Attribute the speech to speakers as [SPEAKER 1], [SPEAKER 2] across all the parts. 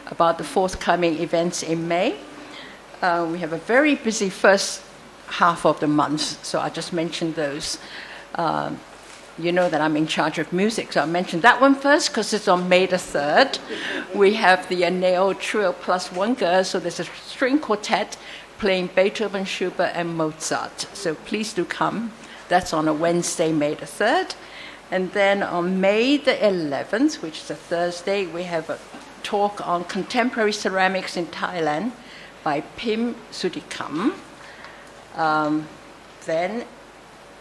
[SPEAKER 1] about the forthcoming events in May. We have a very busy first half of the month, so I just mentioned those. You know that I'm in charge of music, so I'll mention that one first because it's on May the 3rd. We have the Neo Trio plus one girl, so there's a string quartet playing Beethoven, Schubert, and Mozart. So please do come. That's on a Wednesday, May the 3rd. And then on May the 11th, which is a Thursday, we have a talk on contemporary ceramics in Thailand by Pim Sudikam. Then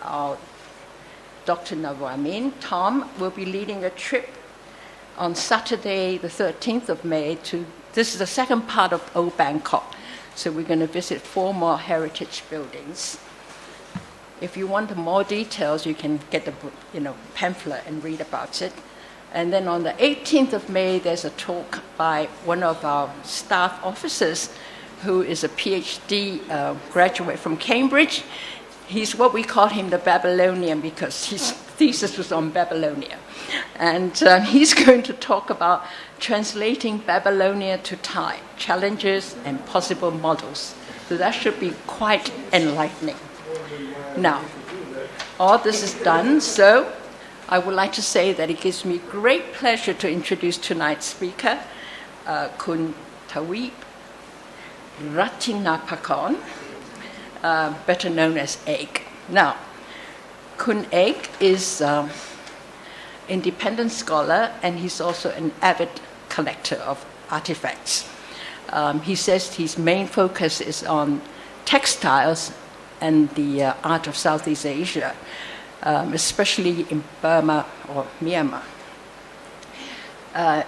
[SPEAKER 1] our Dr. Navamin, Tom, will be leading a trip on Saturday, the 13th of May, this is the second part of Old Bangkok. So we're going to visit 4 more heritage buildings. If you want more details, you can get the pamphlet and read about it. And then on the 18th of May, there's a talk by one of our staff officers who is a PhD graduate from Cambridge. He's what we call him the Babylonian because his thesis was on Babylonia. And he's going to talk about translating Babylonia to Thai, challenges and possible models. So that should be quite enlightening. Now, all this is done, so I would like to say that it gives me great pleasure to introduce tonight's speaker, Kun Thweep Rittinaphakorn, better known as Egg. Now, Kun Egg is an independent scholar, and he's also an avid collector of artifacts. He says his main focus is on textiles and the art of Southeast Asia, especially in Burma or Myanmar.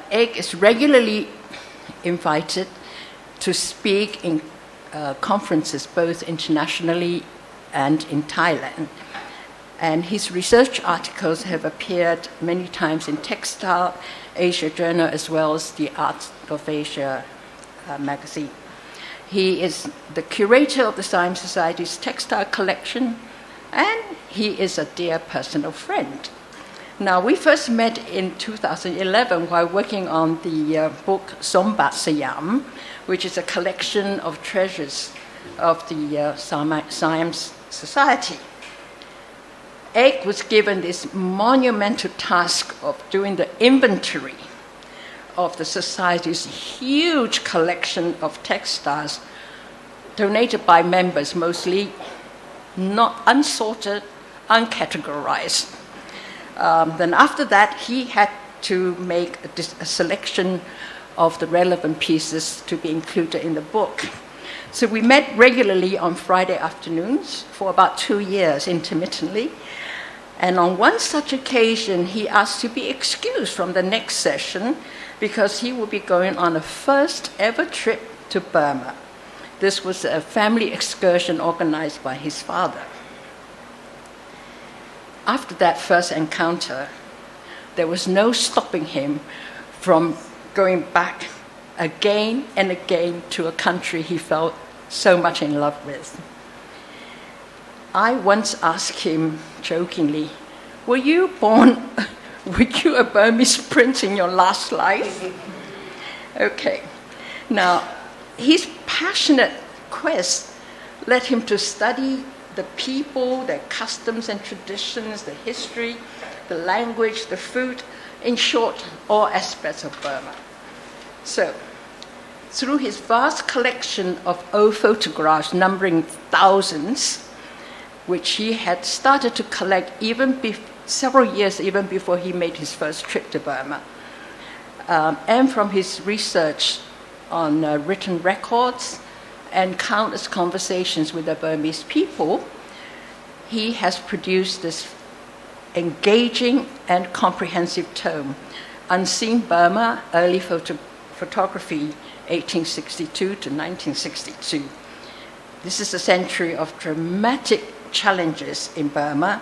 [SPEAKER 1] Egg is regularly invited to speak in conferences both internationally and in Thailand. And his research articles have appeared many times in Textile Asia Journal as well as the Art of Asia magazine. He is the curator of the Siam Society's textile collection, and he is a dear personal friend. Now, we first met in 2011 while working on the book Sombat Siam, which is a collection of treasures of the Siam Society. Egg was given this monumental task of doing the inventory of the Society's huge collection of textiles donated by members, mostly not unsorted, uncategorized. Then after that, he had to make a selection of the relevant pieces to be included in the book. So we met regularly on Friday afternoons for about 2 years, intermittently. And on one such occasion, he asked to be excused from the next session because he would be going on a first ever trip to Burma. This was a family excursion organized by his father. After that first encounter, there was no stopping him from going back again and again to a country he felt so much in love with. I once asked him jokingly, were you a Burmese prince in your last life? Okay. Now, his passionate quest led him to study the people, their customs and traditions, the history, the language, the food, in short, all aspects of Burma. So, through his vast collection of old photographs numbering thousands, which he had started to collect several years even before he made his first trip to Burma, and from his research on written records and countless conversations with the Burmese people, he has produced this engaging and comprehensive tome, Unseen Burma Early Photography, 1862 to 1962. This is a century of dramatic challenges in Burma,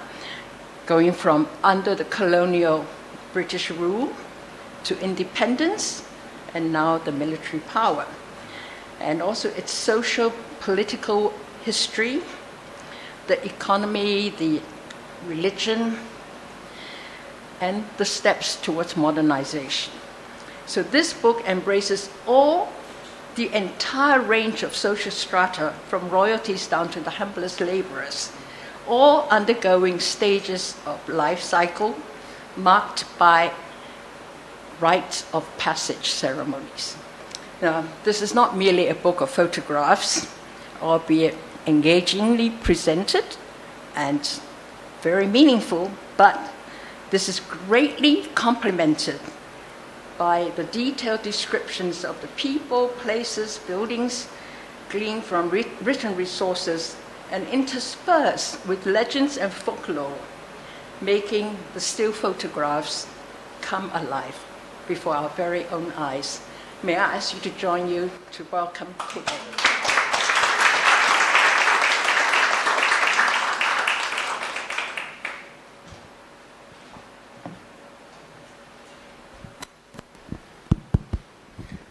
[SPEAKER 1] going from under the colonial British rule to independence and now the military power. And also its social, political history, the economy, the religion, and the steps towards modernization. So this book embraces the entire range of social strata, from royalties down to the humblest laborers, all undergoing stages of life cycle marked by rites of passage ceremonies. Now, this is not merely a book of photographs, albeit engagingly presented and very meaningful, but this is greatly complemented by the detailed descriptions of the people, places, buildings, gleaned from written resources and interspersed with legends and folklore, making the still photographs come alive before our very own eyes. May I ask you to join you to welcome Thweep.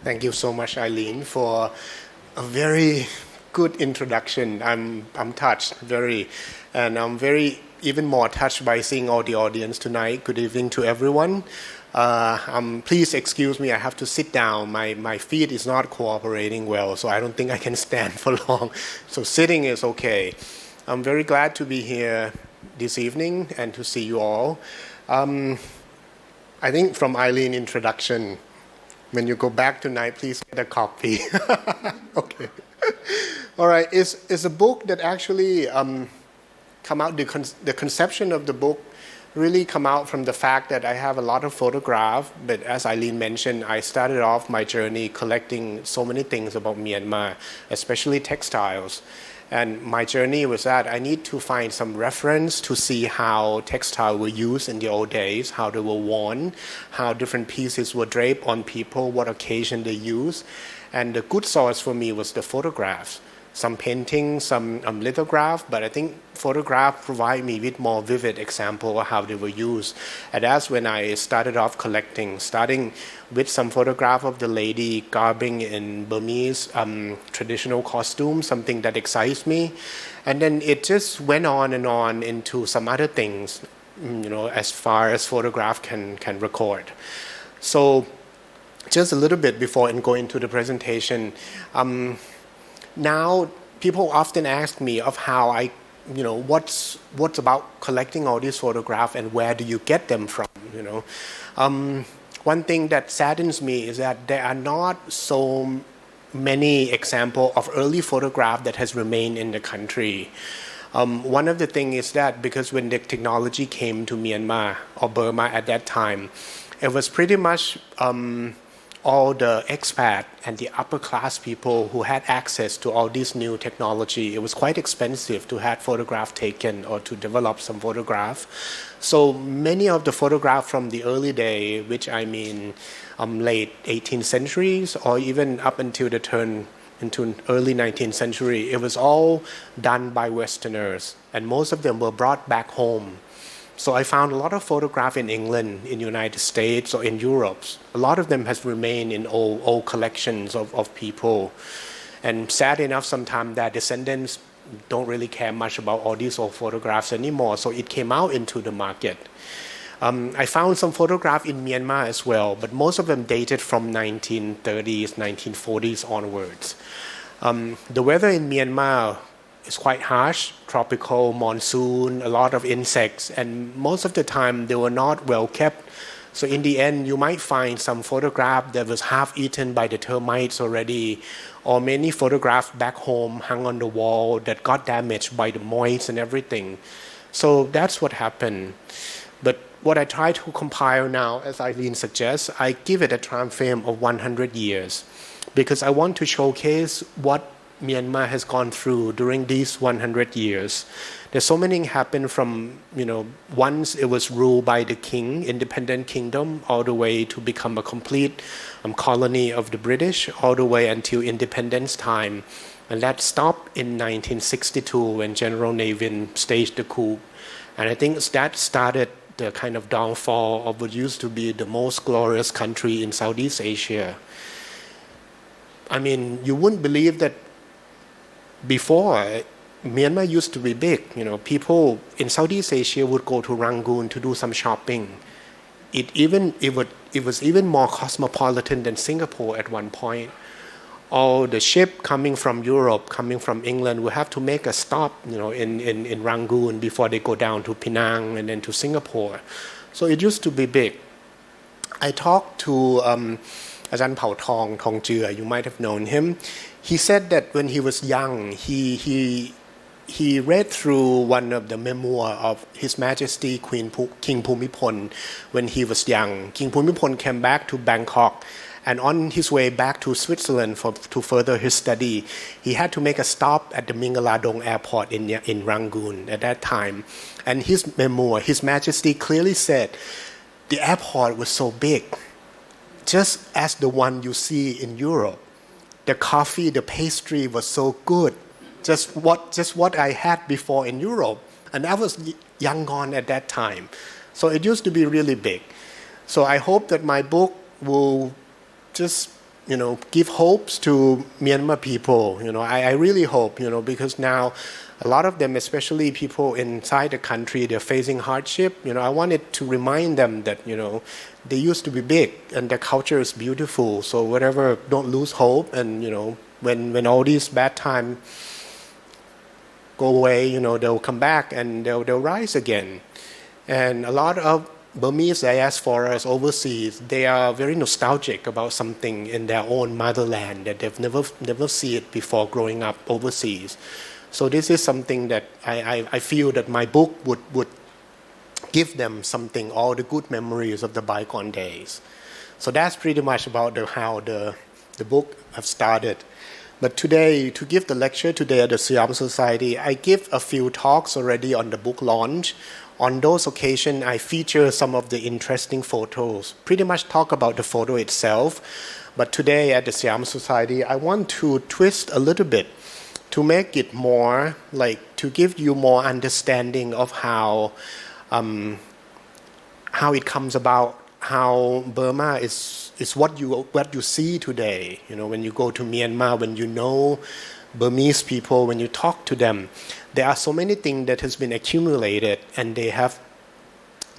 [SPEAKER 2] Thank you so much, Eileen, for a very good introduction. I'm touched, and I'm very even more touched by seeing all the audience tonight. Good evening to everyone. Please excuse me, I have to sit down. My feet is not cooperating well, so I don't think I can stand for long. So sitting is okay. I'm very glad to be here this evening and to see you all. I think from Eileen's introduction, when you go back tonight, please get a copy. Okay. All right. It's a book that actually come out. The conception of the book really come out from the fact that I have a lot of photographs. But as Eileen mentioned, I started off my journey collecting so many things about Myanmar, especially textiles. And my journey was that I need to find some reference to see how textiles were used in the old days, how they were worn, how different pieces were draped on people, what occasion they used. And the good source for me was the photographs. Some paintings, some lithograph, but I think photograph provide me with more vivid example of how they were used. And that's when I started off collecting, starting with some photograph of the lady garbing in Burmese traditional costume, something that excites me. And then it just went on and on into some other things, as far as photograph can record. So just a little bit before going into the presentation, now people often ask me of how I, what's about collecting all these photographs and where do you get them from, One thing that saddens me is that there are not so many examples of early photograph that has remained in the country. One of the things is that because when the technology came to Myanmar or Burma at that time, it was pretty much all the expat and the upper class people who had access to all this new technology. It was quite expensive to have photograph taken or to develop some photograph. So many of the photographs from the early day, which I mean late 18th centuries or even up until the turn into early 19th century, it was all done by Westerners, and most of them were brought back home. So I found a lot of photographs in England, in the United States, or in Europe. A lot of them has remained in old collections of people. And sad enough, sometimes their descendants don't really care much about all these old photographs anymore. So it came out into the market. I found some photographs in Myanmar as well, but most of them dated from 1930s, 1940s onwards. The weather in Myanmar is quite harsh, tropical, monsoon, a lot of insects, and most of the time they were not well kept. So in the end, you might find some photograph that was half eaten by the termites already, or many photographs back home hung on the wall that got damaged by the moths and everything. So that's what happened. But what I try to compile now, as Eileen suggests, I give it a time frame of 100 years, because I want to showcase what Myanmar has gone through during these 100 years. There's so many happened from, once it was ruled by the king, independent kingdom, all the way to become a complete colony of the British, all the way until independence time. And that stopped in 1962 when General Navin staged the coup. And I think that started the kind of downfall of what used to be the most glorious country in Southeast Asia. I mean, you wouldn't believe that before, Myanmar used to be big. People in Southeast Asia would go to Rangoon to do some shopping. it was even more cosmopolitan than Singapore at one point. All the ship coming from Europe, coming from England, will have to make a stop, in Rangoon before they go down to Penang and then to Singapore. So it used to be big. I talked to Ajahn Phao Thong Jia, you might have known him. He said that when he was young, he read through one of the memoir of His Majesty King Bhumibol when he was young. King Bhumibol came back to Bangkok, and on his way back to Switzerland to further his study, he had to make a stop at the Mingaladong airport in Rangoon at that time. And his memoir, His Majesty clearly said, the airport was so big, just as the one you see in Europe. The coffee, the pastry was so good, just what I had before in Europe. And I was Yangon at that time. So it used to be really big. So I hope that my book will just, give hopes to Myanmar people. I really hope, because now a lot of them, especially people inside the country, they're facing hardship. I wanted to remind them that, they used to be big and their culture is beautiful. So whatever, don't lose hope. And, when all these bad times go away, they'll come back and they'll rise again. And a lot of Burmese diasporas overseas, they are very nostalgic about something in their own motherland that they've never seen it before growing up overseas. So this is something that I feel that my book would give them something, all the good memories of the bygone days. So that's pretty much about how the book have started. But today, to give the lecture today at the Siam Society, I give a few talks already on the book launch. On those occasions, I feature some of the interesting photos, pretty much talk about the photo itself. But today at the Siam Society, I want to twist a little bit to make it more, to give you more understanding of how it comes about, how Burma is what you see today. When you go to Myanmar, when you know Burmese people, when you talk to them, there are so many things that has been accumulated and they have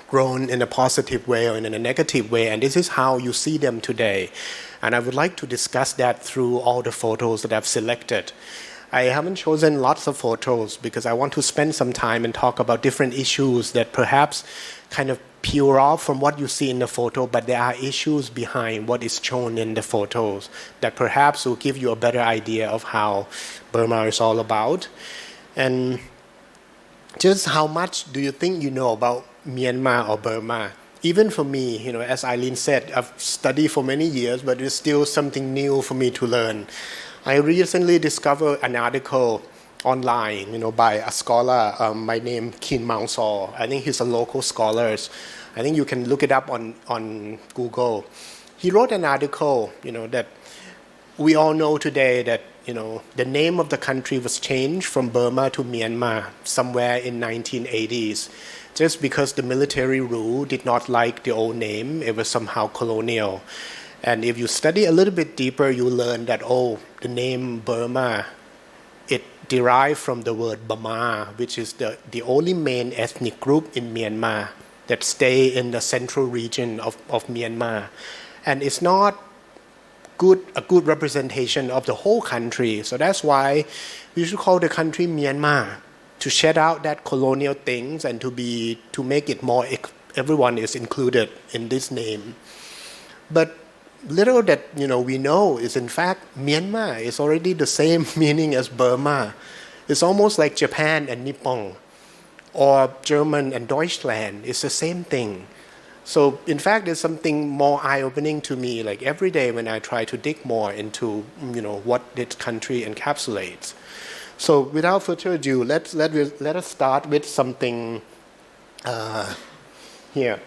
[SPEAKER 2] grown in a positive way or in a negative way, and this is how you see them today. And I would like to discuss that through all the photos that I've selected. I haven't chosen lots of photos because I want to spend some time and talk about different issues that perhaps kind of peel off from what you see in the photo, but there are issues behind what is shown in the photos that perhaps will give you a better idea of how Burma is all about. And just how much do you think you know about Myanmar or Burma? Even for me, as Eileen said, I've studied for many years, but it's still something new for me to learn. I recently discovered an article online, by a scholar by name Khin Maung Saw. I think he's a local scholar. I think you can look it up on Google. He wrote an article, that we all know today that, the name of the country was changed from Burma to Myanmar somewhere in 1980s, just because the military rule did not like the old name. It was somehow colonial. And if you study a little bit deeper, you learn that, the name Burma, it derived from the word Bama, which is the only main ethnic group in Myanmar that stay in the central region of Myanmar. And it's not a good representation of the whole country. So that's why we should call the country Myanmar, to shed out that colonial things and to make it more, everyone is included in this name. But little that we know is in fact Myanmar is already the same meaning as Burma. It's almost like Japan and Nippon, or German and Deutschland. It's the same thing. So in fact, there's something more eye-opening to me, like every day when I try to dig more into what this country encapsulates. So without further ado, let us start with something here.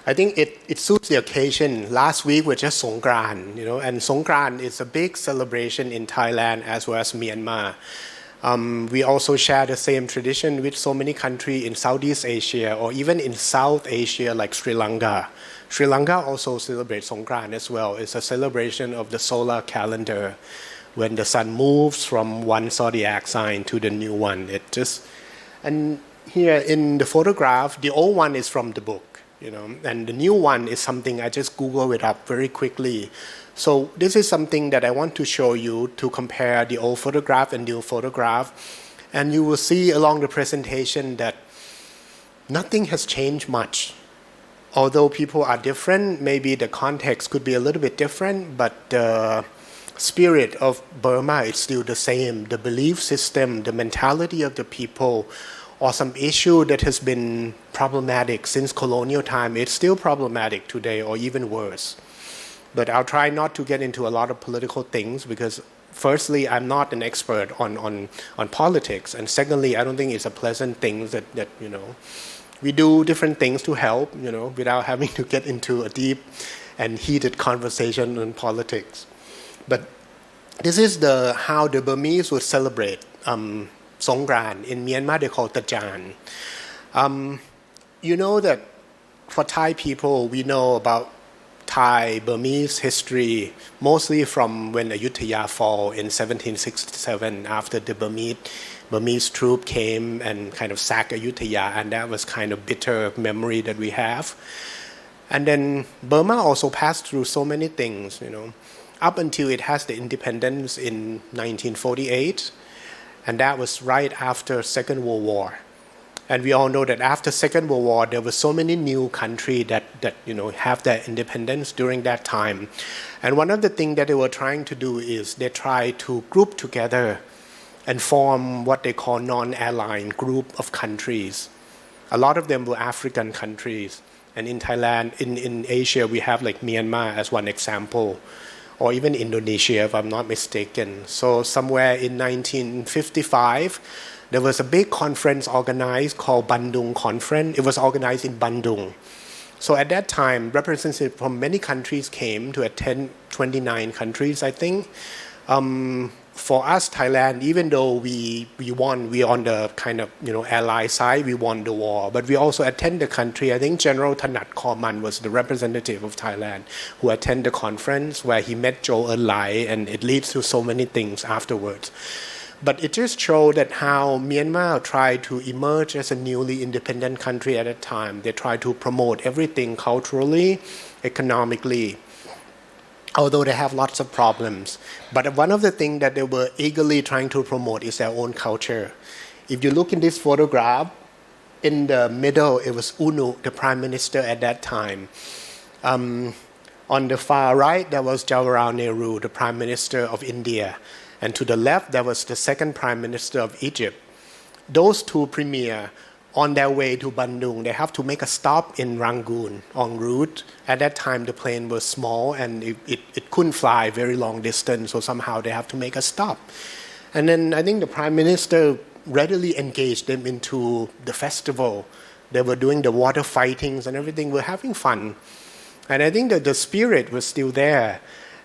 [SPEAKER 2] I think it suits the occasion. Last week was just Songkran, and Songkran is a big celebration in Thailand as well as Myanmar. We also share the same tradition with so many countries in Southeast Asia or even in South Asia like Sri Lanka. Sri Lanka also celebrates Songkran as well. It's a celebration of the solar calendar when the sun moves from one zodiac sign to the new one. And here in the photograph, the old one is from the book. And the new one is something I just Google it up very quickly. So this is something that I want to show you to compare the old photograph and new photograph. And you will see along the presentation that nothing has changed much. Although people are different, maybe the context could be a little bit different, but the spirit of Burma is still the same. The belief system, the mentality of the people, or some issue that has been problematic since colonial time, it's still problematic today or even worse. But I'll try not to get into a lot of political things because firstly, I'm not an expert on politics. And secondly, I don't think it's a pleasant thing that we do different things to help, without having to get into a deep and heated conversation on politics. But this is how the Burmese would celebrate Songkran. In Myanmar, they call it Tajan. You know that for Thai people, we know about Thai Burmese history mostly from when Ayutthaya fell in 1767 after the Burmese troop came and kind of sacked Ayutthaya, and that was kind of bitter memory that we have. And then Burma also passed through so many things, up until it has the independence in 1948, and that was right after Second World War. And we all know that after Second World War, there were so many new countries that have their independence during that time. And one of the things that they were trying to do is they tried to group together and form what they call non-aligned group of countries. A lot of them were African countries. And in Thailand, in Asia, we have like Myanmar as one example, or even Indonesia, if I'm not mistaken. So somewhere in 1955, there was a big conference organized called Bandung Conference. It was organized in Bandung. So at that time, representatives from many countries came to attend, 29 countries, I think. For us, Thailand, even though we won, we on the kind of ally side, we won the war, but we also attend the country. I think General Rittinaphakorn was the representative of Thailand who attended the conference where he met Zhou Enlai, and it leads to so many things afterwards. But it just showed that how Myanmar tried to emerge as a newly independent country at that time. They tried to promote everything culturally, economically, although they have lots of problems. But one of the things that they were eagerly trying to promote is their own culture. If you look in this photograph, in the middle, it was UNU, the prime minister at that time. On the far right, there was Jawaharlal Nehru, the prime minister of India. And to the left, there was the second prime minister of Egypt. Those two premier on their way to Bandung. They have to make a stop in Rangoon en route. At that time, the plane was small and it couldn't fly very long distance, so somehow they have to make a stop. And then I think the prime minister readily engaged them into the festival. They were doing the water fightings and everything. We're having fun. And I think that the spirit was still there.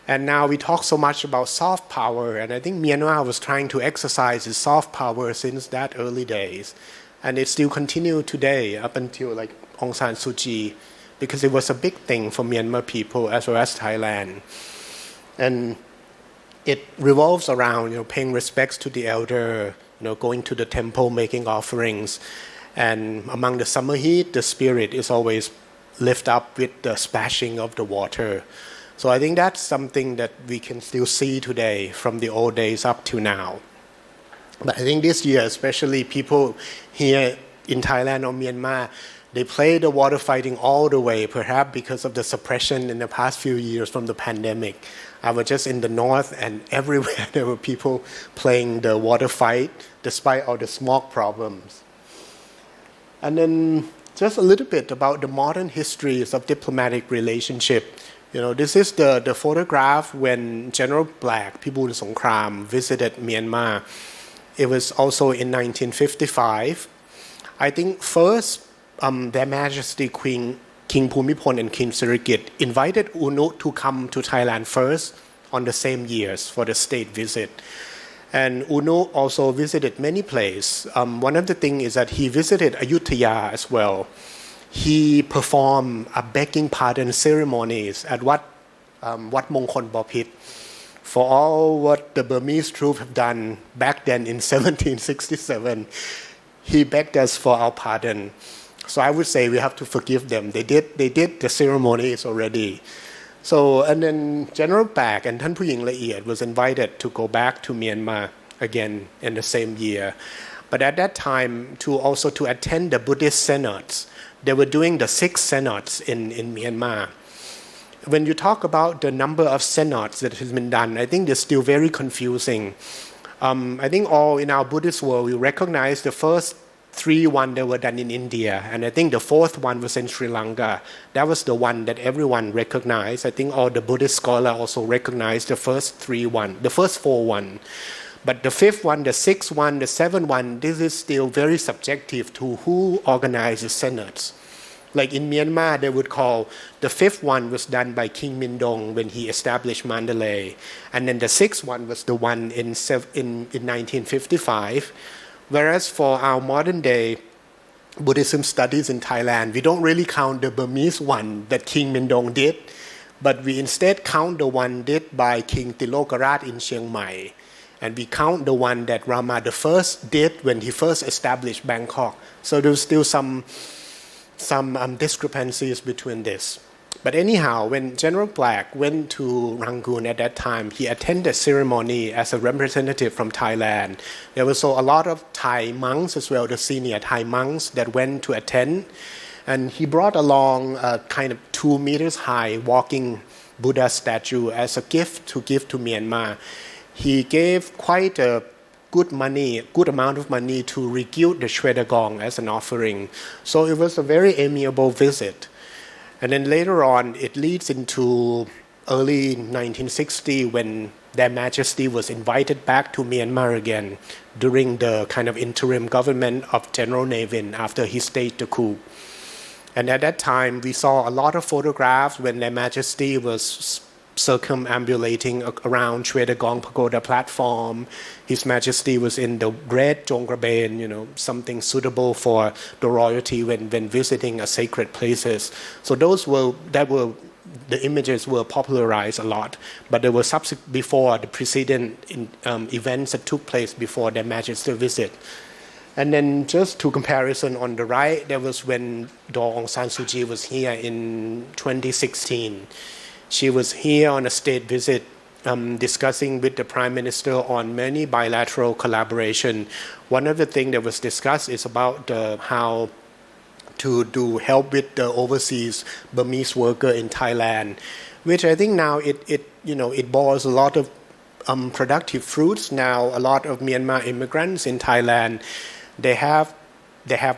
[SPEAKER 2] And now we talk so much about soft power, and I think Myanmar was trying to exercise its soft power since that early days. And it still continues today up until like Aung San Suu Kyi, because it was a big thing for Myanmar people as well as Thailand. And it revolves around paying respects to the elder, going to the temple, making offerings. And among the summer heat, the spirit is always lifted up with the splashing of the water. So I think that's something that we can still see today from the old days up to now. But I think this year, especially people here in Thailand or Myanmar, they play the water fighting all the way, perhaps because of the suppression in the past few years from the pandemic. I was just in the north, and everywhere there were people playing the water fight, despite all the smog problems. And then just a little bit about the modern histories of diplomatic relationship. This is the photograph when General Black, Pibul Songkram, visited Myanmar. It was also in 1955. I think first, Their Majesty King Bhumibol and King Sirikit invited UNU to come to Thailand first on the same years for the state visit. And UNU also visited many places. One of the things is that he visited Ayutthaya as well. He performed a begging pardon ceremonies at Wat Mongkol Bopit for all what the Burmese troops have done back then in 1767. He begged us for our pardon. So I would say we have to forgive them. They did the ceremonies already. So, and then General Pak and Tan Phuying Laiyet was invited to go back to Myanmar again in the same year. But at that time, to attend the Buddhist synods, they were doing the 6 synods in Myanmar. When you talk about the number of synods that has been done, I think they're still very confusing. I think all in our Buddhist world, we recognize the first 3 that were done in India, and I think the 4th one was in Sri Lanka. That was the one that everyone recognized. I think all the Buddhist scholars also recognized the first 4 But the 5th one, the 6th one, the 7th one, this is still very subjective to who organizes synods. Like in Myanmar, they would call the 5th one was done by King Mindong when he established Mandalay, and then the 6th one was the one in 1955. Whereas for our modern day Buddhism studies in Thailand, we don't really count the Burmese one that King Mindong did, but we instead count the one did by King Tilokarat in Chiang Mai, and we count the one that Rama I did when he first established Bangkok. So there's still some discrepancies between this. But anyhow, when General Black went to Rangoon at that time, he attended ceremony as a representative from Thailand. There was a lot of Thai monks as well, the senior Thai monks that went to attend. And he brought along a kind of 2 meters high walking Buddha statue as a gift to give to Myanmar. He gave quite a good amount of money to regild the Shwedagong as an offering. So it was a very amiable visit. And then later on, it leads into early 1960 when Their Majesty was invited back to Myanmar again during the kind of interim government of General Navin after he staged the coup. And at that time, we saw a lot of photographs when Their Majesty was circumambulating around Shwedagong Pagoda platform. His Majesty was in the red Jonggraben, something suitable for the royalty when visiting a sacred places. So the images were popularized a lot, but they were before the preceding events that took place before Their Majesty visit. And then just to comparison on the right, that was when Daw Aung San Suu Kyi was here in 2016. She was here on a state visit discussing with the Prime Minister on many bilateral collaboration. One of the things that was discussed is about how to do help with the overseas Burmese worker in Thailand, which I think now it bores a lot of productive fruits. Now a lot of Myanmar immigrants in Thailand, they have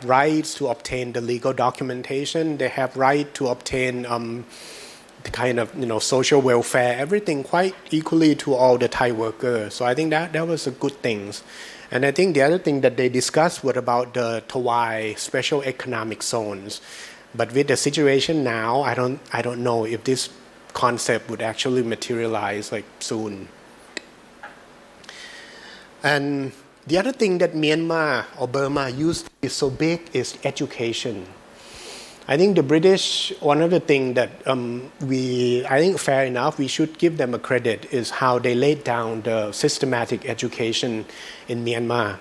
[SPEAKER 2] rights to obtain the legal documentation. They have right to obtain the kind of social welfare, everything quite equally to all the Thai workers. So I think that was a good thing. And I think the other thing that they discussed was about the Tawai special economic zones. But with the situation now, I don't know if this concept would actually materialize soon. And the other thing that Myanmar or Burma used to be so big is education. I think the British, one of the things that I think fair enough, we should give them a credit, is how they laid down the systematic education in Myanmar.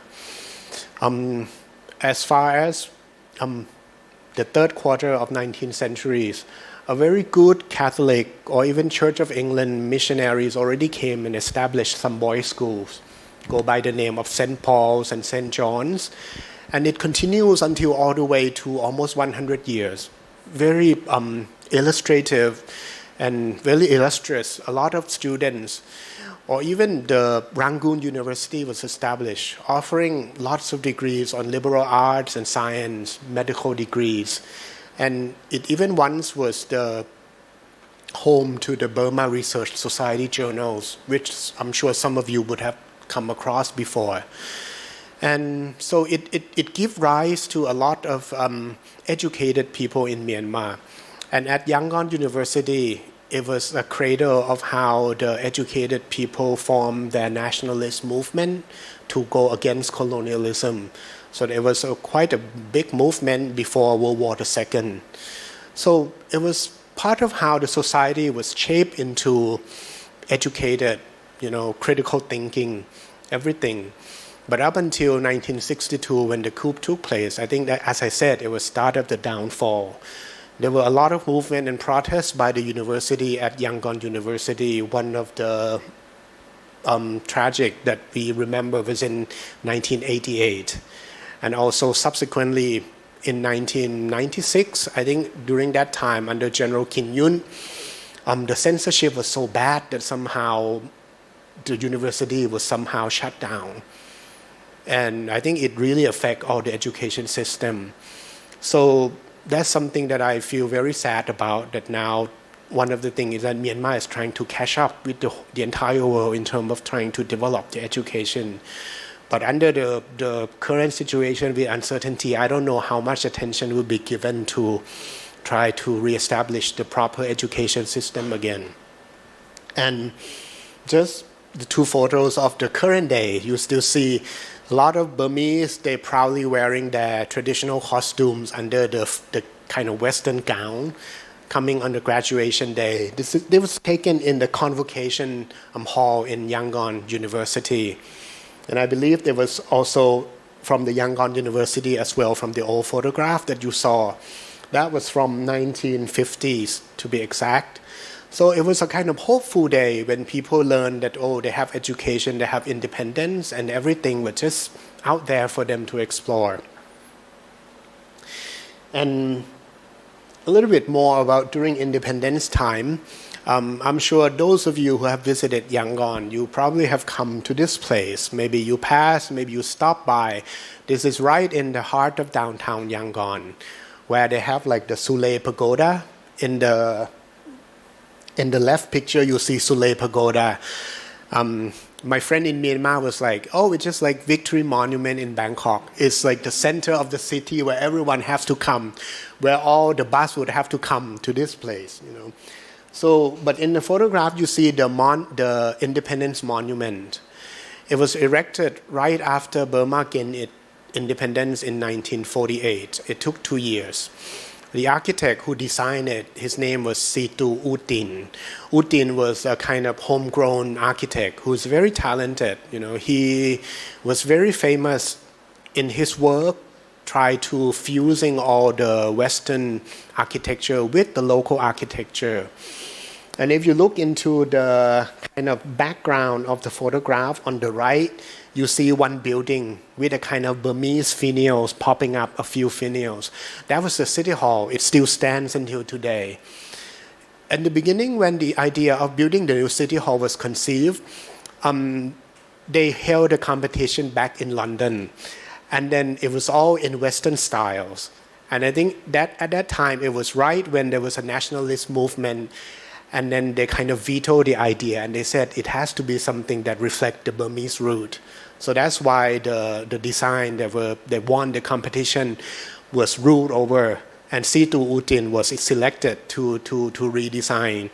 [SPEAKER 2] As far as the third quarter of 19th centuries, a very good Catholic or even Church of England missionaries already came and established some boys' schools, go by the name of St. Paul's and St. John's. And it continues until all the way to almost 100 years. Very illustrative and very illustrious. A lot of students, or even the Rangoon University was established, offering lots of degrees on liberal arts and science, medical degrees. And it even once was the home to the Burma Research Society journals, which I'm sure some of you would have come across before. And so it gives rise to a lot of educated people in Myanmar. And at Yangon University, it was a cradle of how the educated people formed their nationalist movement to go against colonialism. So there was quite a big movement before World War II. So it was part of how the society was shaped into educated, critical thinking, everything. But up until 1962, when the coup took place, I think that, as I said, it was start of the downfall. There were a lot of movement and protests by the university at Yangon University. One of the tragic that we remember was in 1988. And also subsequently in 1996, I think during that time under General Kim Yun, the censorship was so bad that somehow the university was somehow shut down. And I think it really affects all the education system. So that's something that I feel very sad about, that now one of the things is that Myanmar is trying to catch up with the entire world in terms of trying to develop the education. But under the current situation with uncertainty, I don't know how much attention will be given to try to reestablish the proper education system again. And just the two photos of the current day, you still see a lot of Burmese, they proudly wearing their traditional costumes under the kind of Western gown, coming on the graduation day. This was taken in the convocation hall in Yangon University. And I believe there was also from the Yangon University as well, from the old photograph that you saw. That was from 1950s to be exact. So it was a kind of hopeful day when people learned that, oh, they have education, they have independence, and everything was just out there for them to explore. And a little bit more about during independence time. I'm sure those of you who have visited Yangon, you probably have come to this place. Maybe you passed, maybe you stopped by. This is right in the heart of downtown Yangon, where they have like the Sule Pagoda. In the left picture, you see Sule Pagoda. My friend in Myanmar was like, oh, it's just like Victory Monument in Bangkok. It's like the center of the city where everyone has to come, where all the bus would have to come to this place, you know. So, but in the photograph, you see the Independence Monument. It was erected right after Burma gained its independence in 1948. It took 2 years. The architect who designed it, his name was Situ Utin. Utin was a kind of homegrown architect who's very talented. You know, he was very famous in his work, try to fusing all the Western architecture with the local architecture. And if you look into the kind of background of the photograph on the right, you see one building with a kind of Burmese finials popping up, a few finials. That was the city hall. It still stands until today. At the beginning, when the idea of building the new city hall was conceived, they held a competition back in London. And then it was all in Western styles. And I think that at that time, it was right when there was a nationalist movement. And then they kind of vetoed the idea, and they said it has to be something that reflects the Burmese root. So that's why the design that won the competition was ruled over, and Situ Utin was selected to redesign.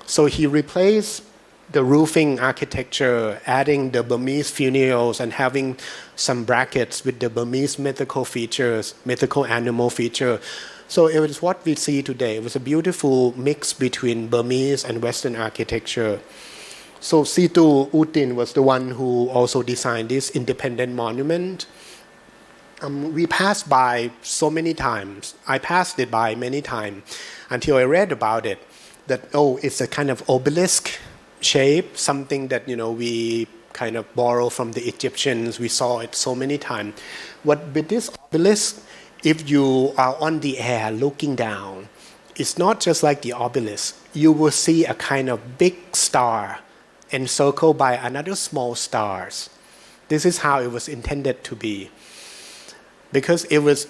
[SPEAKER 2] So he replaced the roofing architecture, adding the Burmese finials and having some brackets with the Burmese mythical features, mythical animal feature. So it was what we see today. It was a beautiful mix between Burmese and Western architecture. So Situ Utin was the one who also designed this independent monument. We passed by so many times. I passed it by many times until I read about it. That, oh, it's a kind of obelisk shape, something that, you know, we kind of borrow from the Egyptians. We saw it so many times. What with this obelisk, if you are on the air looking down, it's not just like the obelisk. You will see a kind of big star encircled by another small stars. This is how it was intended to be. Because it was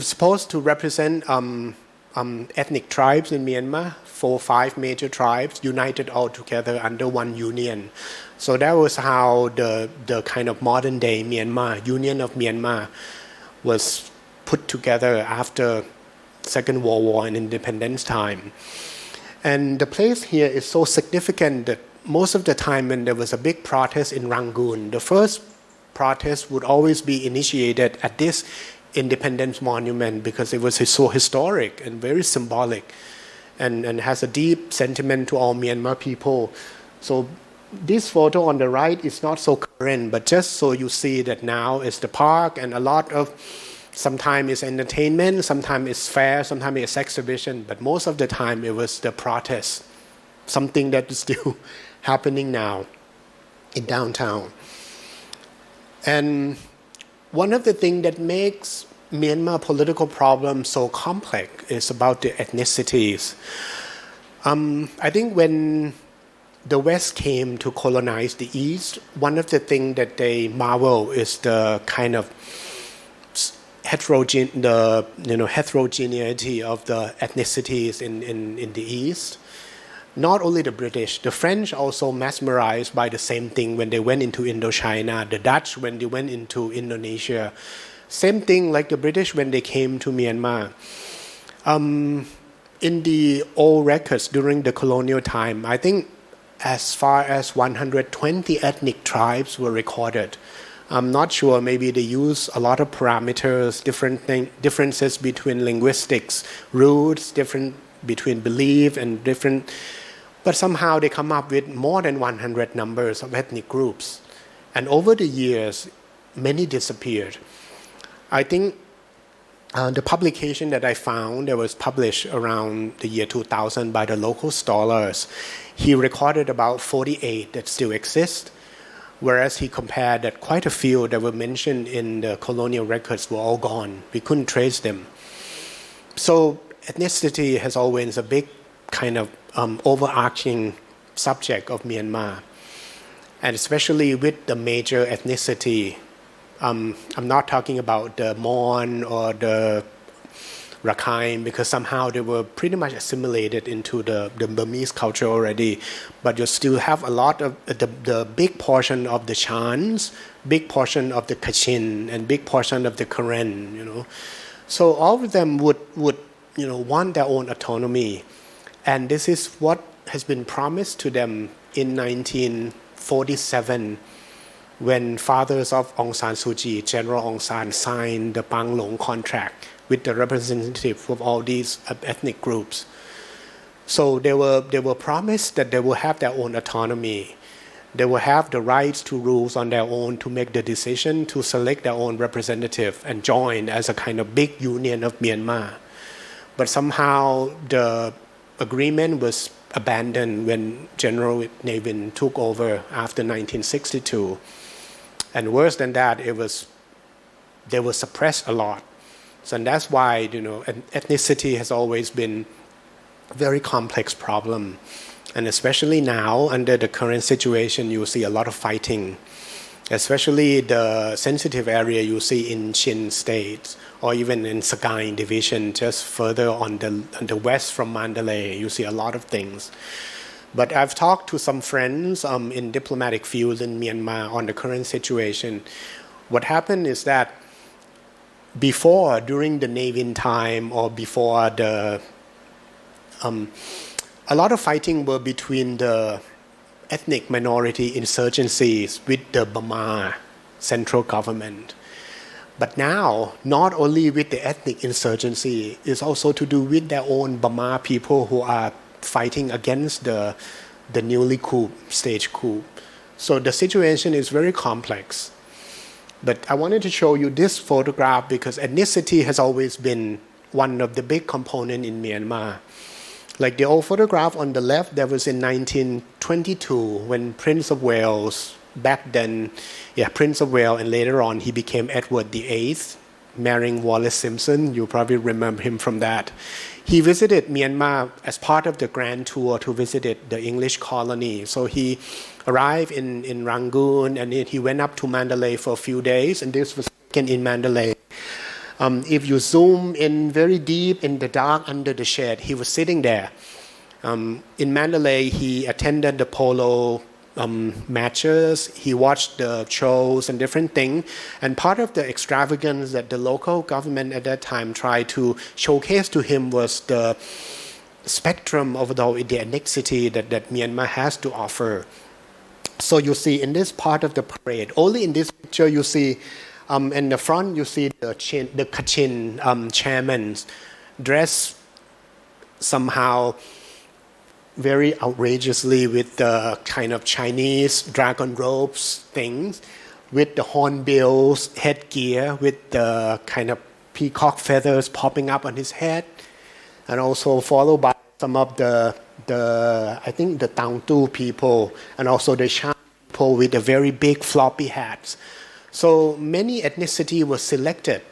[SPEAKER 2] supposed to represent ethnic tribes in Myanmar, 4 or 5 major tribes united all together under one union. So that was how the kind of modern day Myanmar, Union of Myanmar, was put together after Second World War and independence time. And the place here is so significant that most of the time when there was a big protest in Rangoon, the first protest would always be initiated at this independence monument because it was so historic and very symbolic and has a deep sentiment to all Myanmar people. So this photo on the right is not so current, but just so you see that now is the park and a lot of, sometimes it's entertainment, sometimes it's fair, sometimes it's exhibition, but most of the time it was the protest, something that is still happening now in downtown. And one of the things that makes Myanmar political problem so complex is about the ethnicities. I think when the West came to colonize the East, one of the things that they marvel is the kind of heterogeneity of the ethnicities in the East. Not only the British, the French also mesmerized by the same thing when they went into Indochina, the Dutch when they went into Indonesia. Same thing like the British when they came to Myanmar. In the old records during the colonial time, I think as far as 120 ethnic tribes were recorded. I'm not sure, maybe they use a lot of parameters, differences between linguistics, roots, different between belief and different, but somehow they come up with more than 100 numbers of ethnic groups. And over the years, many disappeared. I think the publication that I found that was published around the year 2000 by the local scholars, he recorded about 48 that still exist, whereas he compared that quite a few that were mentioned in the colonial records were all gone. We couldn't trace them. So ethnicity has always a big kind of overarching subject of Myanmar, and especially with the major ethnicity. I'm not talking about the Mon or the Rakhine because somehow they were pretty much assimilated into the Burmese culture already, but you still have a lot of the big portion of the Chans, big portion of the Kachin, and big portion of the Karen, So all of them would want their own autonomy, and this is what has been promised to them in 1947 when fathers of Aung San Suu Kyi, General Aung San, signed the Pang Long contract with the representative of all these ethnic groups. So they were promised that they will have their own autonomy. They will have the rights to rules on their own, to make the decision, to select their own representative and join as a kind of big union of Myanmar. But somehow the agreement was abandoned when General Navin took over after 1962. And worse than that, they were suppressed a lot. So and that's why ethnicity has always been a very complex problem. And especially now, under the current situation, you see a lot of fighting. Especially the sensitive area you see in Chin State, or even in Sagaing Division, just further on the west from Mandalay, you see a lot of things. But I've talked to some friends in diplomatic fields in Myanmar on the current situation. What happened is that before, during the Navin time, or before a lot of fighting were between the ethnic minority insurgencies with the Burma central government. But now, not only with the ethnic insurgency, it's also to do with their own Burma people who are fighting against the newly staged coup. So the situation is very complex. But I wanted to show you this photograph because ethnicity has always been one of the big components in Myanmar. Like the old photograph on the left, that was in 1922 when Prince of Wales, back then, Prince of Wales, and later on he became Edward VIII, marrying Wallace Simpson. You probably remember him from that. He visited Myanmar as part of the grand tour to visit the English colony. So he arrived in Rangoon and he went up to Mandalay for a few days, and this was taken in Mandalay. If you zoom in very deep in the dark under the shade, he was sitting there. In Mandalay, he attended the polo matches, he watched the shows and different things. And part of the extravagance that the local government at that time tried to showcase to him was the spectrum of the ethnicity that Myanmar has to offer. So you see in this part of the parade, only in this picture you see in the front, you see the Kachin chairmen dressed somehow very outrageously with the kind of Chinese dragon robes things, with the hornbills headgear, with the kind of peacock feathers popping up on his head, and also followed by some of the I think the Tangtu people and also the Shan people with the very big floppy hats. So many ethnicity was selected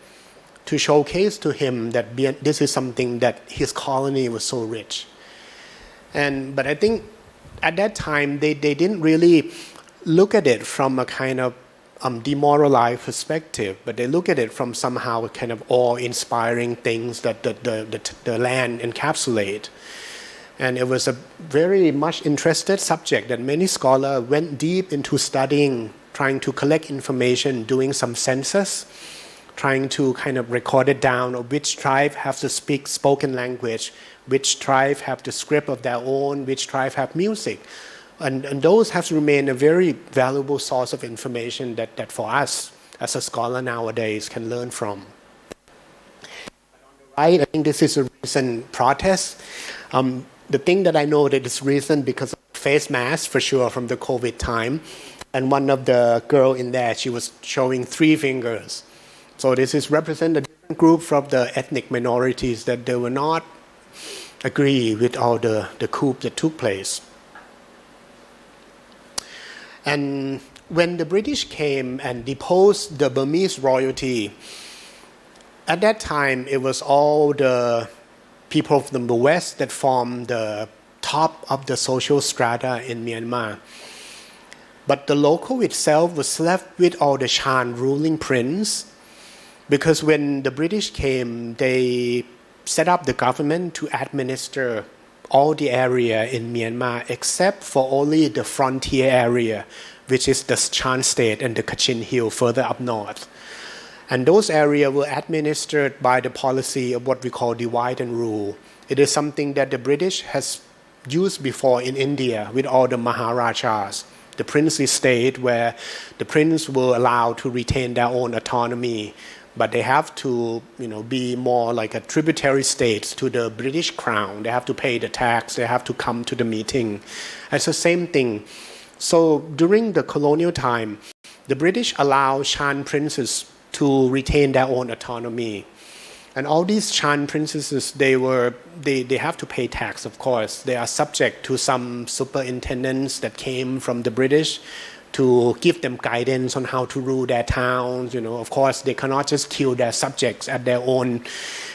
[SPEAKER 2] to showcase to him that this is something that his colony was so rich. But I think at that time they didn't really look at it from a kind of demoralized perspective, but they look at it from somehow a kind of awe-inspiring things that the land encapsulate. And it was a very much interested subject that many scholars went deep into studying, trying to collect information, doing some census, trying to kind of record it down of which tribe have to speak spoken language, which tribe have the script of their own, which tribe have music. And those have remained a very valuable source of information that for us as a scholar nowadays can learn from. Right, I think this is a recent protest. The thing that I know that is recent because of face mask for sure from the COVID time. And one of the girl in there, she was showing 3 fingers. So this is represent a different group from the ethnic minorities that they will not agree with all the coup that took place. And when the British came and deposed the Burmese royalty, at that time it was all the people from the West that formed the top of the social strata in Myanmar. But the local itself was left with all the Shan ruling prince, because when the British came, they set up the government to administer all the area in Myanmar except for only the frontier area, which is the Shan state and the Kachin Hill further up north. And those areas were administered by the policy of what we call divide and rule. It is something that the British has used before in India with all the Maharajas, the princely state where the prince were allowed to retain their own autonomy, but they have to, be more like a tributary state to the British crown. They have to pay the tax. They have to come to the meeting. It's the same thing. So during the colonial time, the British allowed Shan princes to retain their own autonomy. And all these Shan princesses, they have to pay tax, of course. They are subject to some superintendents that came from the British to give them guidance on how to rule their towns. Of course, they cannot just kill their subjects at their own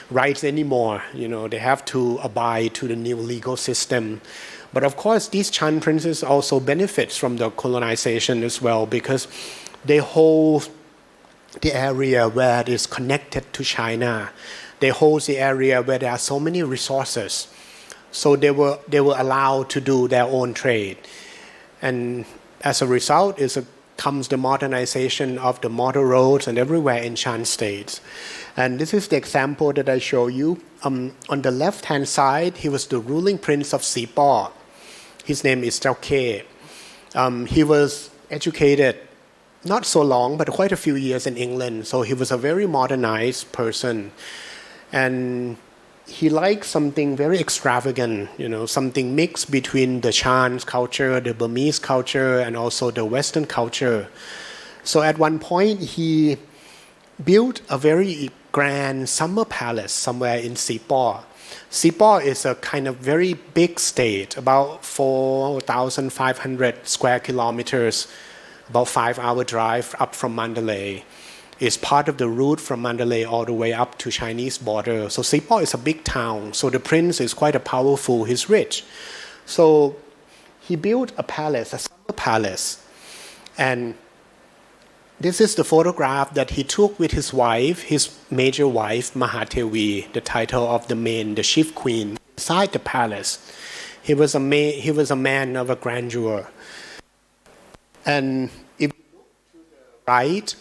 [SPEAKER 2] rights anymore. They have to abide to the new legal system. But of course, these Shan princes also benefit from the colonization as well, because they hold the area where it is connected to China. They hold the area where there are so many resources. So they were allowed to do their own trade. And as a result, comes the modernization of the motor roads and everywhere in Shan states. And this is the example that I show you. On the left-hand side, he was the ruling prince of Sipo. His name is Chao Ke. He was educated not so long, but quite a few years in England. So he was a very modernized person. And he liked something very extravagant, something mixed between the Shan culture, the Burmese culture, and also the Western culture. So at one point, he built a very grand summer palace somewhere in Sipo. Sipo is a kind of very big state, about 4,500 square kilometers, about 5-hour drive up from Mandalay. It's part of the route from Mandalay all the way up to Chinese border. So Sipo is a big town. So the prince is quite powerful. He's rich. So he built a palace, a summer palace. And this is the photograph that he took with his wife, his major wife, Mahatevi, the title of the chief queen, inside the palace. He was a man of a grandeur. And if you look to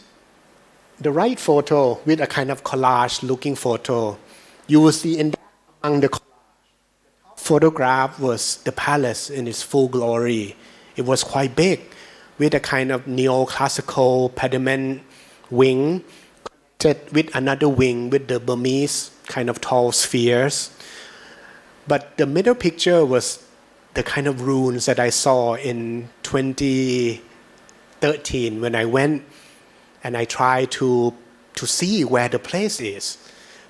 [SPEAKER 2] the right photo with a kind of collage-looking photo, you will see among the collage, the top photograph was the palace in its full glory. It was quite big, with a kind of neoclassical pediment wing connected with another wing with the Burmese kind of tall spheres. But the middle picture was the kind of ruins that I saw in 2013 when I went and I tried to see where the place is,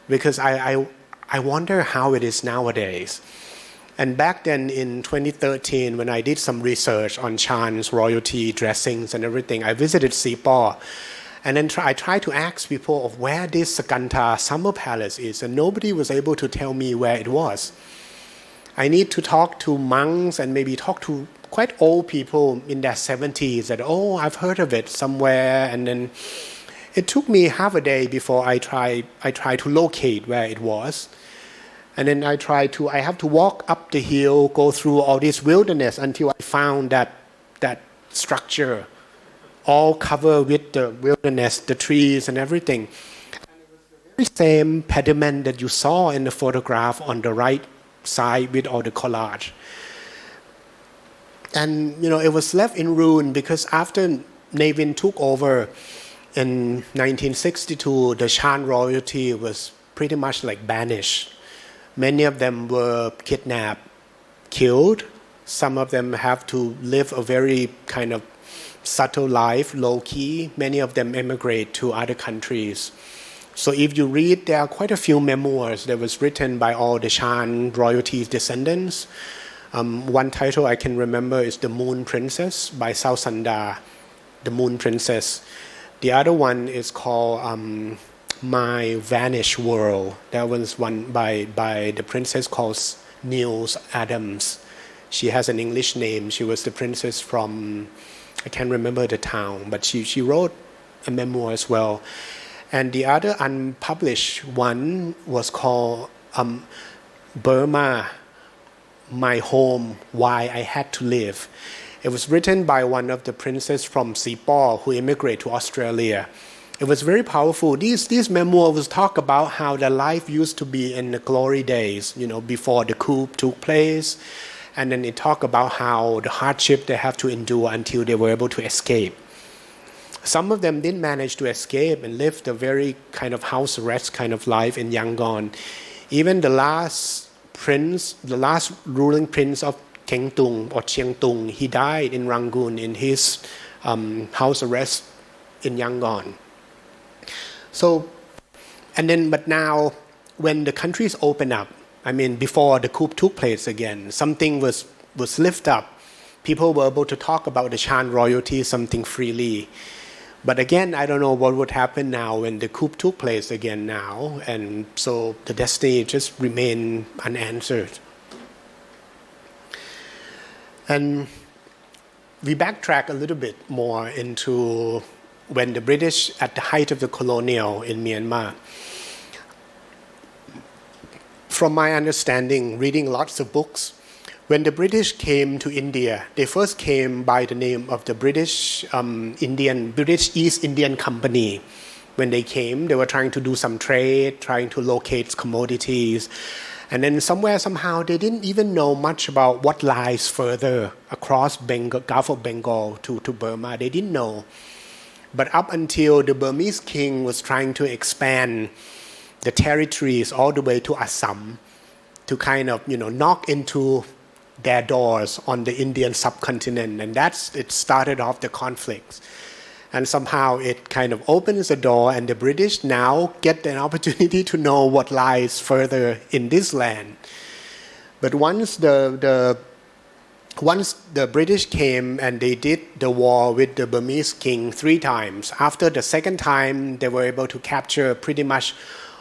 [SPEAKER 2] because I wonder how it is nowadays. And back then in 2013, when I did some research on Chan's royalty dressings and everything, I visited Sipo. And then I tried to ask people of where this Sakanta summer palace is, and nobody was able to tell me where it was. I need to talk to monks and maybe talk to quite old people in their 70s that, oh, I've heard of it somewhere. And then it took me half a day before I tried to locate where it was. And then I have to walk up the hill, go through all this wilderness until I found that structure, all covered with the wilderness, the trees and everything. And it was the very same pediment that you saw in the photograph on the right side with all the collage. And it was left in ruin because after Navin took over in 1962, the Shan royalty was pretty much like banished. Many of them were kidnapped, killed. Some of them have to live a very kind of subtle life, low-key. Many of them emigrate to other countries. So if you read, there are quite a few memoirs that was written by all the Shan royalty's descendants. One title I can remember is The Moon Princess by Sao Sanda, The Moon Princess. The other one is called My Vanished World. That was one by the princess called Niels Adams. She has an English name. She was the princess from, I can't remember the town, but she wrote a memoir as well. And the other unpublished one was called Burma, My Home, Why I Had to Live. It was written by one of the princes from Sipo who immigrated to Australia. It was very powerful. These memoirs talk about how their life used to be in the glory days, before the coup took place. And then it talk about how the hardship they have to endure until they were able to escape. Some of them didn't manage to escape and lived a very kind of house arrest kind of life in Yangon. Even the last ruling prince of Keng Tung or Chiang Tung, he died in Rangoon in his house arrest in Yangon. So, but now when the countries open up, before the coup took place again, something was lifted up. People were able to talk about the Shan royalty, something freely. But again, I don't know what would happen now when the coup took place again now. And so the destiny just remained unanswered. And we backtrack a little bit more into when the British, at the height of the colonial in Myanmar. From my understanding, reading lots of books, when the British came to India, they first came by the name of the British East Indian Company. When they came, they were trying to do some trade, trying to locate commodities. And then somehow, they didn't even know much about what lies further across Gulf of Bengal to Burma. They didn't know. But up until the Burmese king was trying to expand the territories all the way to Assam to kind of, knock into their doors on the Indian subcontinent. And it started off the conflicts. And somehow it kind of opens the door, and the British now get an opportunity to know what lies further in this land. But once the British came and they did the war with the Burmese king 3 times, after the second time they were able to capture pretty much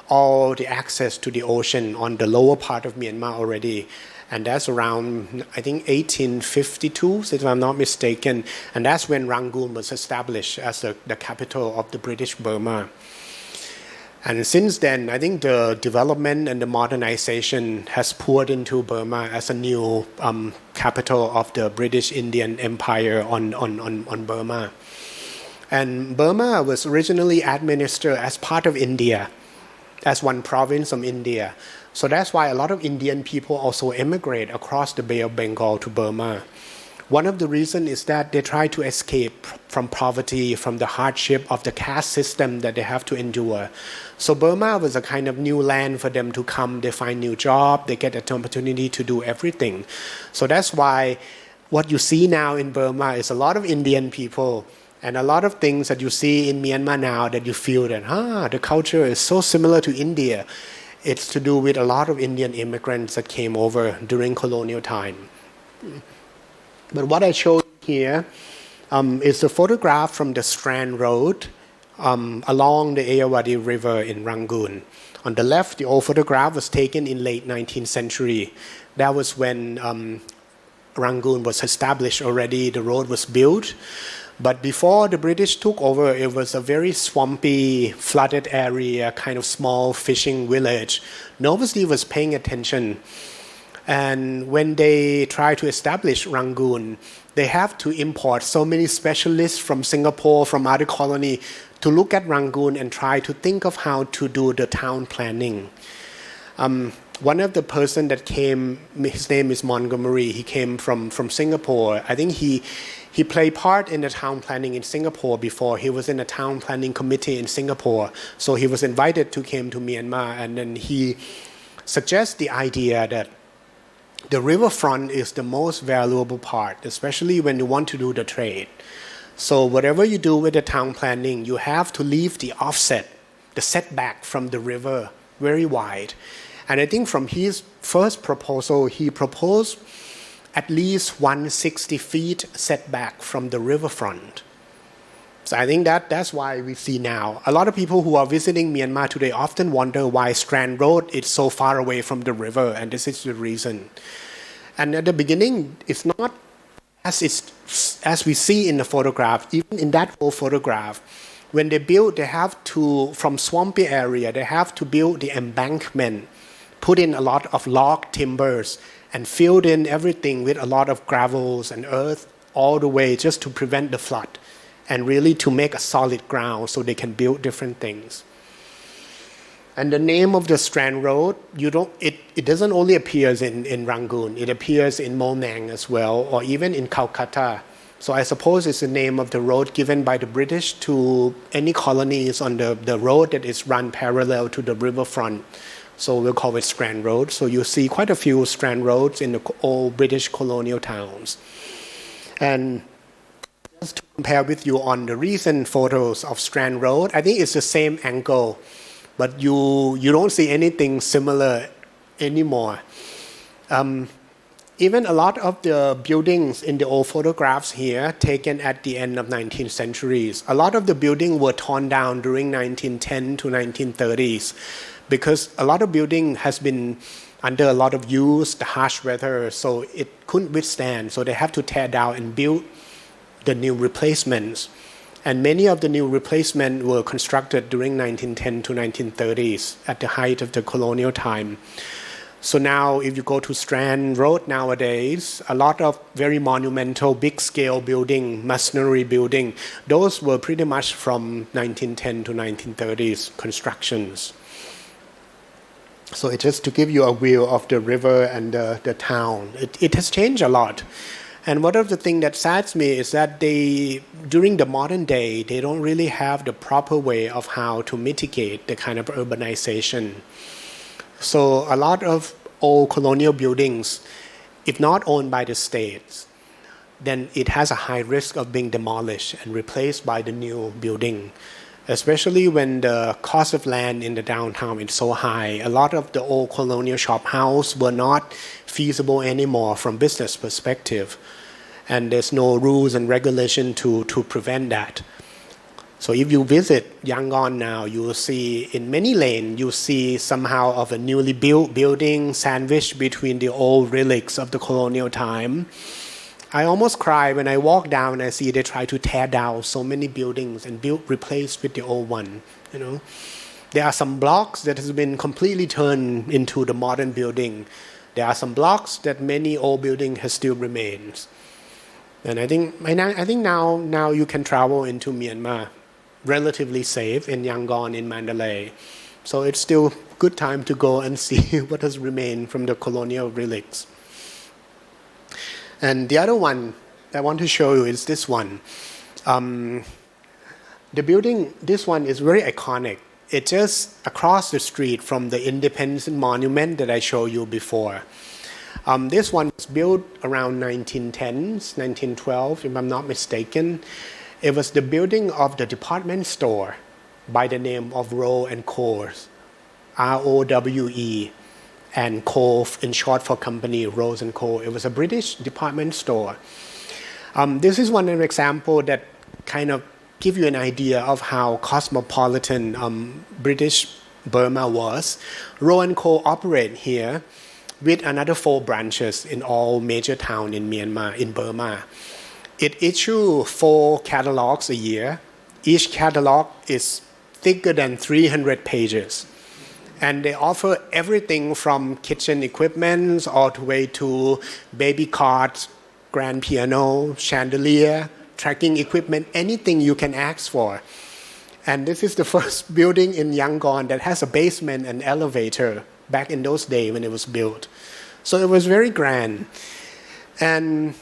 [SPEAKER 2] all the access to the ocean on the lower part of Myanmar already. And that's around, I think, 1852, if I'm not mistaken. And that's when Rangoon was established as the capital of the British Burma. And since then, I think the development and the modernization has poured into Burma as a new capital of the British Indian Empire on Burma. And Burma was originally administered as part of India, as one province of India. So that's why a lot of Indian people also immigrate across the Bay of Bengal to Burma. One of the reasons is that they try to escape from poverty, from the hardship of the caste system that they have to endure. So Burma was a kind of new land for them to come. They find new job, they get an opportunity to do everything. So that's why what you see now in Burma is a lot of Indian people and a lot of things that you see in Myanmar now that you feel that, the culture is so similar to India. It's to do with a lot of Indian immigrants that came over during colonial time. But what I showed here is a photograph from the Strand Road along the Ayeyarwady River in Rangoon. On the left, the old photograph was taken in late 19th century. That was when Rangoon was established already, the road was built. But before the British took over, it was a very swampy, flooded area, kind of small fishing village. Nobody was paying attention. And when they try to establish Rangoon, they have to import so many specialists from Singapore, from other colony, to look at Rangoon and try to think of how to do the town planning. One of the person that came, his name is Montgomery, he came from Singapore. I think he played part in the town planning in Singapore before. He was in a town planning committee in Singapore. So he was invited to come to Myanmar, and then he suggests the idea that the riverfront is the most valuable part, especially when you want to do the trade. So whatever you do with the town planning, you have to leave the offset, the setback from the river very wide. And I think from his first proposal, he proposed at least 160 feet setback from the riverfront. So I think that's why we see now. A lot of people who are visiting Myanmar today often wonder why Strand Road is so far away from the river, and this is the reason. And at the beginning, it's not as we see in the photograph. Even in that old photograph, when they build, they have to, from swampy area, they have to build the embankment, put in a lot of log timbers, and filled in everything with a lot of gravels and earth all the way just to prevent the flood and really to make a solid ground so they can build different things. And the name of the Strand Road, it doesn't only appears in Rangoon, it appears in Monang as well, or even in Calcutta. So I suppose it's the name of the road given by the British to any colonies on the road that is run parallel to the riverfront. So we'll call it Strand Road. So you see quite a few Strand Roads in the old British colonial towns. And just to compare with you on the recent photos of Strand Road, I think it's the same angle, but you don't see anything similar anymore. Even a lot of the buildings in the old photographs here, taken at the end of 19th centuries, a lot of the buildings were torn down during 1910 to 1930s because a lot of building has been under a lot of use, the harsh weather, so it couldn't withstand. So they have to tear down and build the new replacements. And many of the new replacements were constructed during 1910 to 1930s at the height of the colonial time. So now if you go to Strand Road nowadays, a lot of very monumental, big-scale building, masonry building, those were pretty much from 1910 to 1930s constructions. So it's just to give you a view of the river and the town. It has changed a lot. And one of the things that saddens me is that during the modern day, they don't really have the proper way of how to mitigate the kind of urbanization. So a lot of old colonial buildings, if not owned by the states, then it has a high risk of being demolished and replaced by the new building. Especially when the cost of land in the downtown is so high. A lot of the old colonial shop house were not feasible anymore from business perspective. And there's no rules and regulation to prevent that. So if you visit Yangon now, you will see in many lanes, you see somehow of a newly built building sandwiched between the old relics of the colonial time. I almost cry when I walk down and I see they try to tear down so many buildings and replace with the old one. You know, there are some blocks that has been completely turned into the modern building. There are some blocks that many old building has still remains. And I think now you can travel into Myanmar relatively safe in Yangon, in Mandalay. So it's still good time to go and see what has remained from the colonial relics. And the other one I want to show you is this one. The building, this one is very iconic. It's just across the street from the Independence Monument that I showed you before. This one was built around 1910s, 1912, if I'm not mistaken. It was the building of the department store by the name of Rowe and Co. R-O-W-E, and Co. in short for company, Rose and Co. It was a British department store. This is one example that kind of give you an idea of how cosmopolitan British Burma was. Rowe and Co. operate here with another 4 branches in all major towns in Myanmar, in Burma. It issues 4 catalogs a year. Each catalog is thicker than 300 pages. And they offer everything from kitchen equipment all the way to baby carts, grand piano, chandelier, tracking equipment, anything you can ask for. And this is the first building in Yangon that has a basement and elevator back in those days when it was built. So it was very grand. And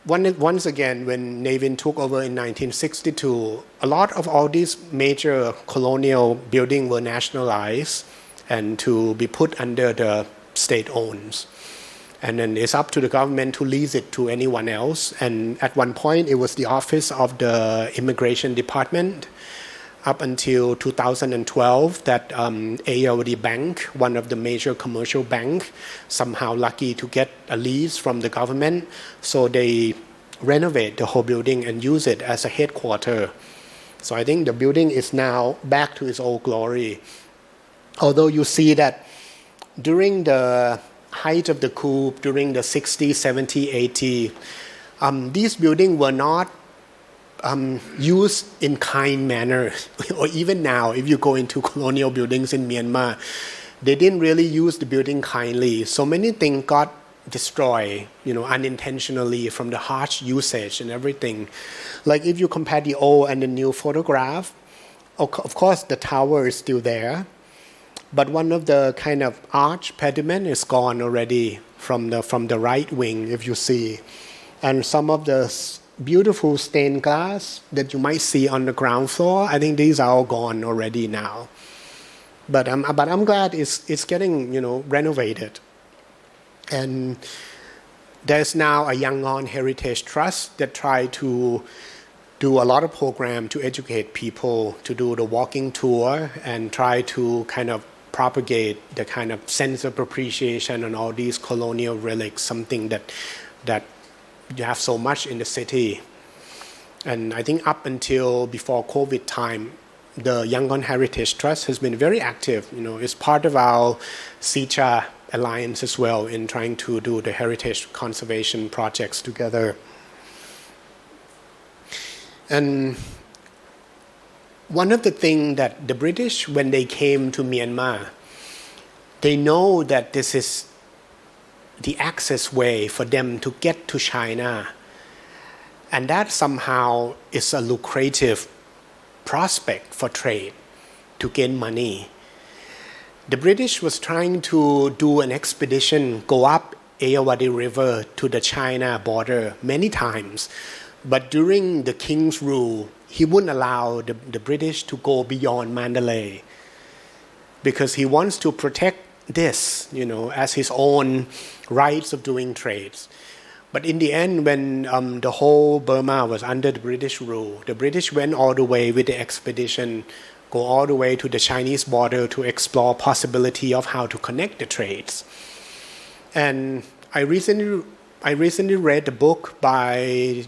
[SPEAKER 2] once again, when Navin took over in 1962, a lot of all these major colonial buildings were nationalized and to be put under the state owns. And then it's up to the government to lease it to anyone else. And at one point, it was the office of the Immigration Department up until 2012 that Ayeyarwady Bank, one of the major commercial banks, somehow lucky to get a lease from the government. So they renovate the whole building and use it as a headquarters. So I think the building is now back to its old glory. Although you see that during the height of the coup during the 60s, 70s, 80s, these buildings were not used in kind manner. Or even now, if you go into colonial buildings in Myanmar, they didn't really use the building kindly. So many things got destroyed, unintentionally from the harsh usage and everything. Like if you compare the old and the new photograph, of course the tower is still there. But one of the kind of arch pediment is gone already from the right wing, if you see. And some of the beautiful stained glass that you might see on the ground floor, I think these are all gone already now. But I'm glad it's getting renovated. And there's now a Yangon Heritage Trust that try to do a lot of program to educate people, to do the walking tour and try to kind of propagate the kind of sense of appreciation on all these colonial relics, something that you have so much in the city. And I think up until before COVID time, the Yangon Heritage Trust has been very active. It's part of our SICHA alliance as well in trying to do the heritage conservation projects together. And one of the things that the British, when they came to Myanmar, they know that this is the access way for them to get to China. And that somehow is a lucrative prospect for trade, to gain money. The British was trying to do an expedition, go up Ayeyarwady River to the China border many times. But during the king's rule, he wouldn't allow the British to go beyond Mandalay because he wants to protect this, as his own rights of doing trades. But in the end, when the whole Burma was under the British rule, the British went all the way with the expedition, go all the way to the Chinese border to explore possibility of how to connect the trades. And I recently read a book by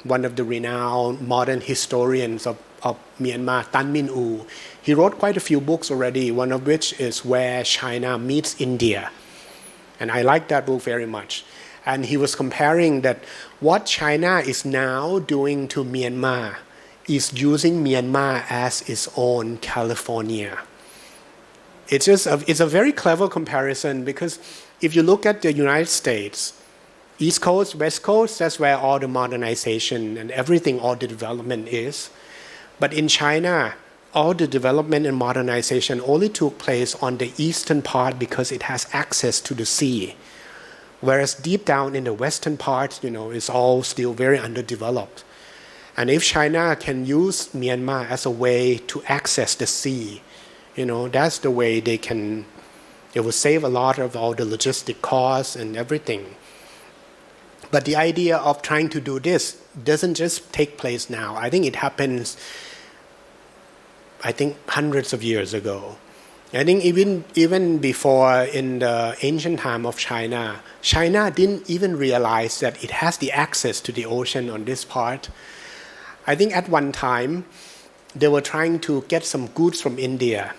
[SPEAKER 2] one of the renowned modern historians of Myanmar, Tan Min Oo. He wrote quite a few books already, one of which is Where China Meets India. And I like that book very much. And he was comparing that what China is now doing to Myanmar is using Myanmar as its own California. It's a very clever comparison because if you look at the United States, East Coast, West Coast, that's where all the modernization and everything, all the development is. But in China, all the development and modernization only took place on the eastern part because it has access to the sea. Whereas deep down in the western part, it's all still very underdeveloped. And if China can use Myanmar as a way to access the sea, that's the way it will save a lot of all the logistic costs and everything. But the idea of trying to do this doesn't just take place now. I think it happens, hundreds of years ago. I think even before in the ancient time of China didn't even realize that it has the access to the ocean on this part. I think at one time, they were trying to get some goods from India.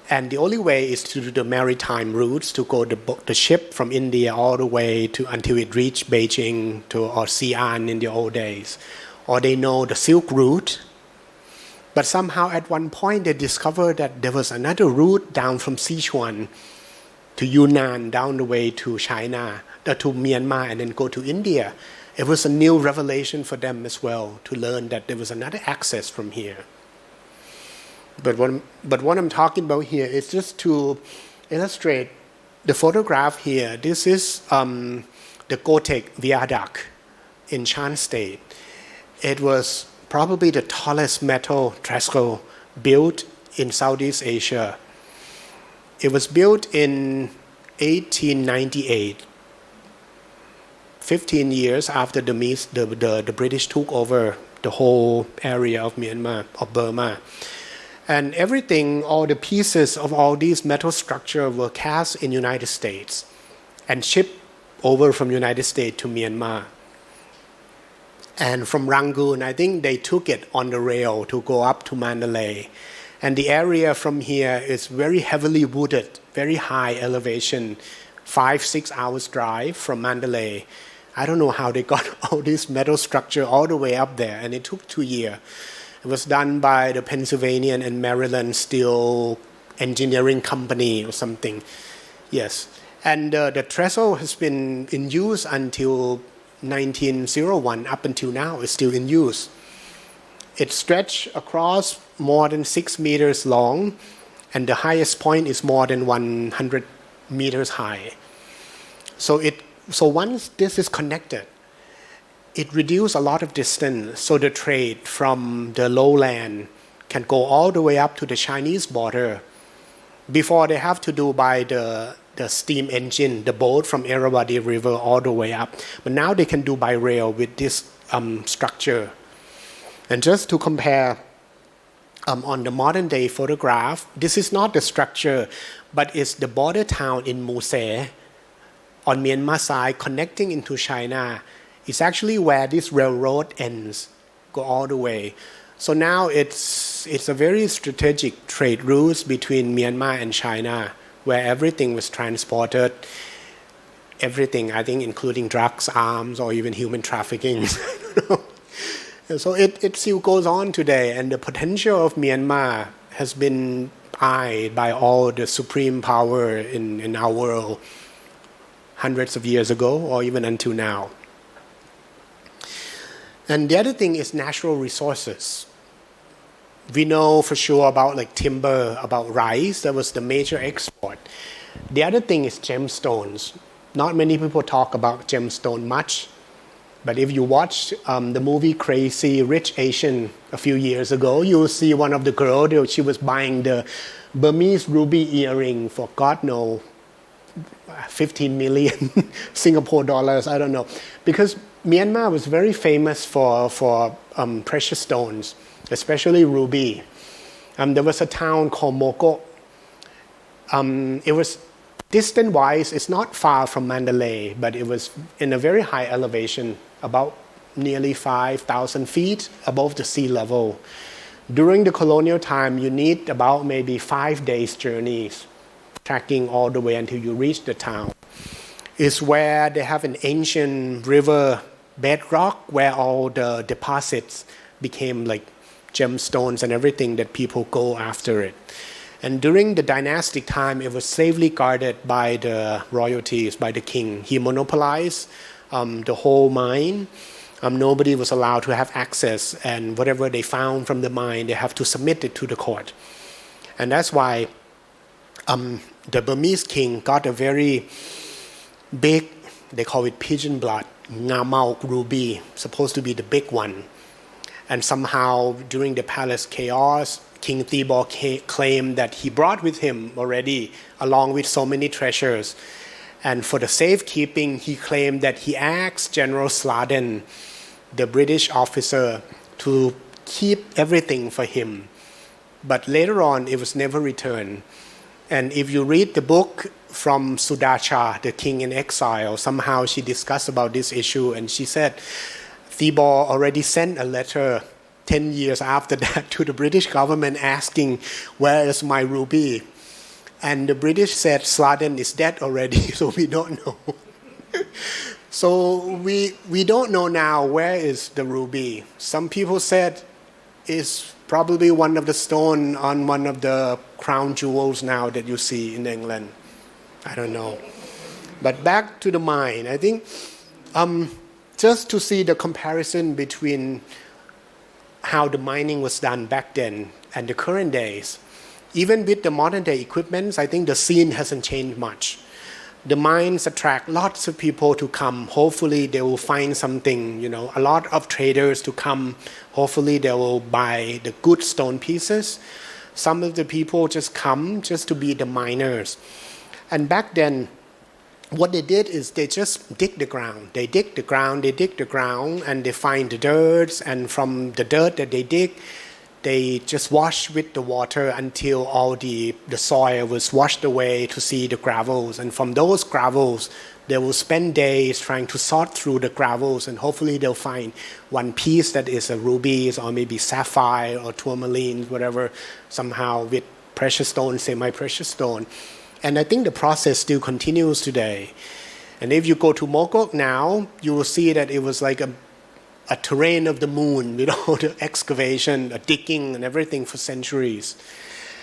[SPEAKER 2] And the only way is to do the maritime routes, to go the ship from India all the way until it reached Beijing or Siam in the old days. Or they know the Silk Route. But somehow at one point they discovered that there was another route down from Sichuan to Yunnan, down the way to China, to Myanmar, and then go to India. It was a new revelation for them as well, to learn that there was another access from here. But what I'm talking about here is just to illustrate the photograph here. This is the Gotek Viaduct in Shan State. It was probably the tallest metal trestle built in Southeast Asia. It was built in 1898, 15 years after the British took over the whole area of Myanmar, of Burma. And everything, all the pieces of all these metal structures were cast in United States and shipped over from United States to Myanmar. And from Rangoon, I think they took it on the rail to go up to Mandalay. And the area from here is very heavily wooded, very high elevation, 5-6 hours drive from Mandalay. I don't know how they got all this metal structure all the way up there, and it took 2 years. It was done by the Pennsylvania and Maryland Steel Engineering Company or something. Yes. And the trestle has been in use until 1901, up until now, it's still in use. It stretched across more than 6 meters long, and the highest point is more than 100 meters high. So once this is connected, it reduces a lot of distance, so the trade from the lowland can go all the way up to the Chinese border. Before they have to do by the steam engine, the boat from Irrawaddy River all the way up. But now they can do by rail with this structure. And just to compare on the modern day photograph, this is not the structure, but it's the border town in Muse on Myanmar side connecting into China. It's actually where this railroad ends, go all the way. So now it's a very strategic trade route between Myanmar and China, where everything was transported, everything, I think, including drugs, arms, or even human trafficking. So it still goes on today, and the potential of Myanmar has been eyed by all the supreme power in our world hundreds of years ago, or even until now. And the other thing is natural resources. We know for sure about like timber, about rice, that was the major export. The other thing is gemstones. Not many people talk about gemstone much, but if you watch the movie Crazy Rich Asian a few years ago, you'll see one of the girls, she was buying the Burmese ruby earring for God knows 15 million Singapore dollars, I don't know. Because Myanmar was very famous for precious stones, especially ruby. There was a town called Moko. It was distance-wise, it's not far from Mandalay, but it was in a very high elevation, about nearly 5,000 feet above the sea level. During the colonial time, you need about maybe 5 days journeys, trekking all the way until you reach the town. It's where they have an ancient river bedrock where all the deposits became like gemstones and everything that people go after it. And during the dynastic time, it was safely guarded by the royalties, by the king. He monopolized the whole mine. Nobody was allowed to have access, and whatever they found from the mine, they have to submit it to the court. And that's why the Burmese king got a very big They call it pigeon blood, Ngamao ruby, supposed to be the big one. And somehow during the palace chaos, King Thweep claimed that he brought with him already, along with so many treasures. And for the safekeeping, he claimed that he asked General Sladen, the British officer, to keep everything for him. But later on, it was never returned. And if you read the book from Sudacha, the king in exile, somehow she discussed about this issue, and she said Thweep already sent a letter 10 years after that to the British government asking, where is my ruby? And the British said Sladen is dead already, so we don't know. So we don't know now where is the ruby. Some people said it's probably one of the stone on one of the crown jewels now that you see in England. I don't know. But back to the mine, I think just to see the comparison between how the mining was done back then and the current days, even with the modern day equipments, I think the scene hasn't changed much. The mines attract lots of people to come. Hopefully they will find something, a lot of traders to come. Hopefully they will buy the good stone pieces. Some of the people just come just to be the miners. And back then, what they did is they just dig the ground. They dig the ground, and they find the dirt. And from the dirt that they dig, they just wash with the water until all the soil was washed away to see the gravels. And from those gravels, they will spend days trying to sort through the gravels, and hopefully they'll find one piece that is a ruby or maybe sapphire or tourmaline, whatever, somehow with precious stone, semi-precious stone. And I think the process still continues today. And if you go to Mogok now, you will see that it was like a terrain of the moon, the excavation, digging and everything for centuries.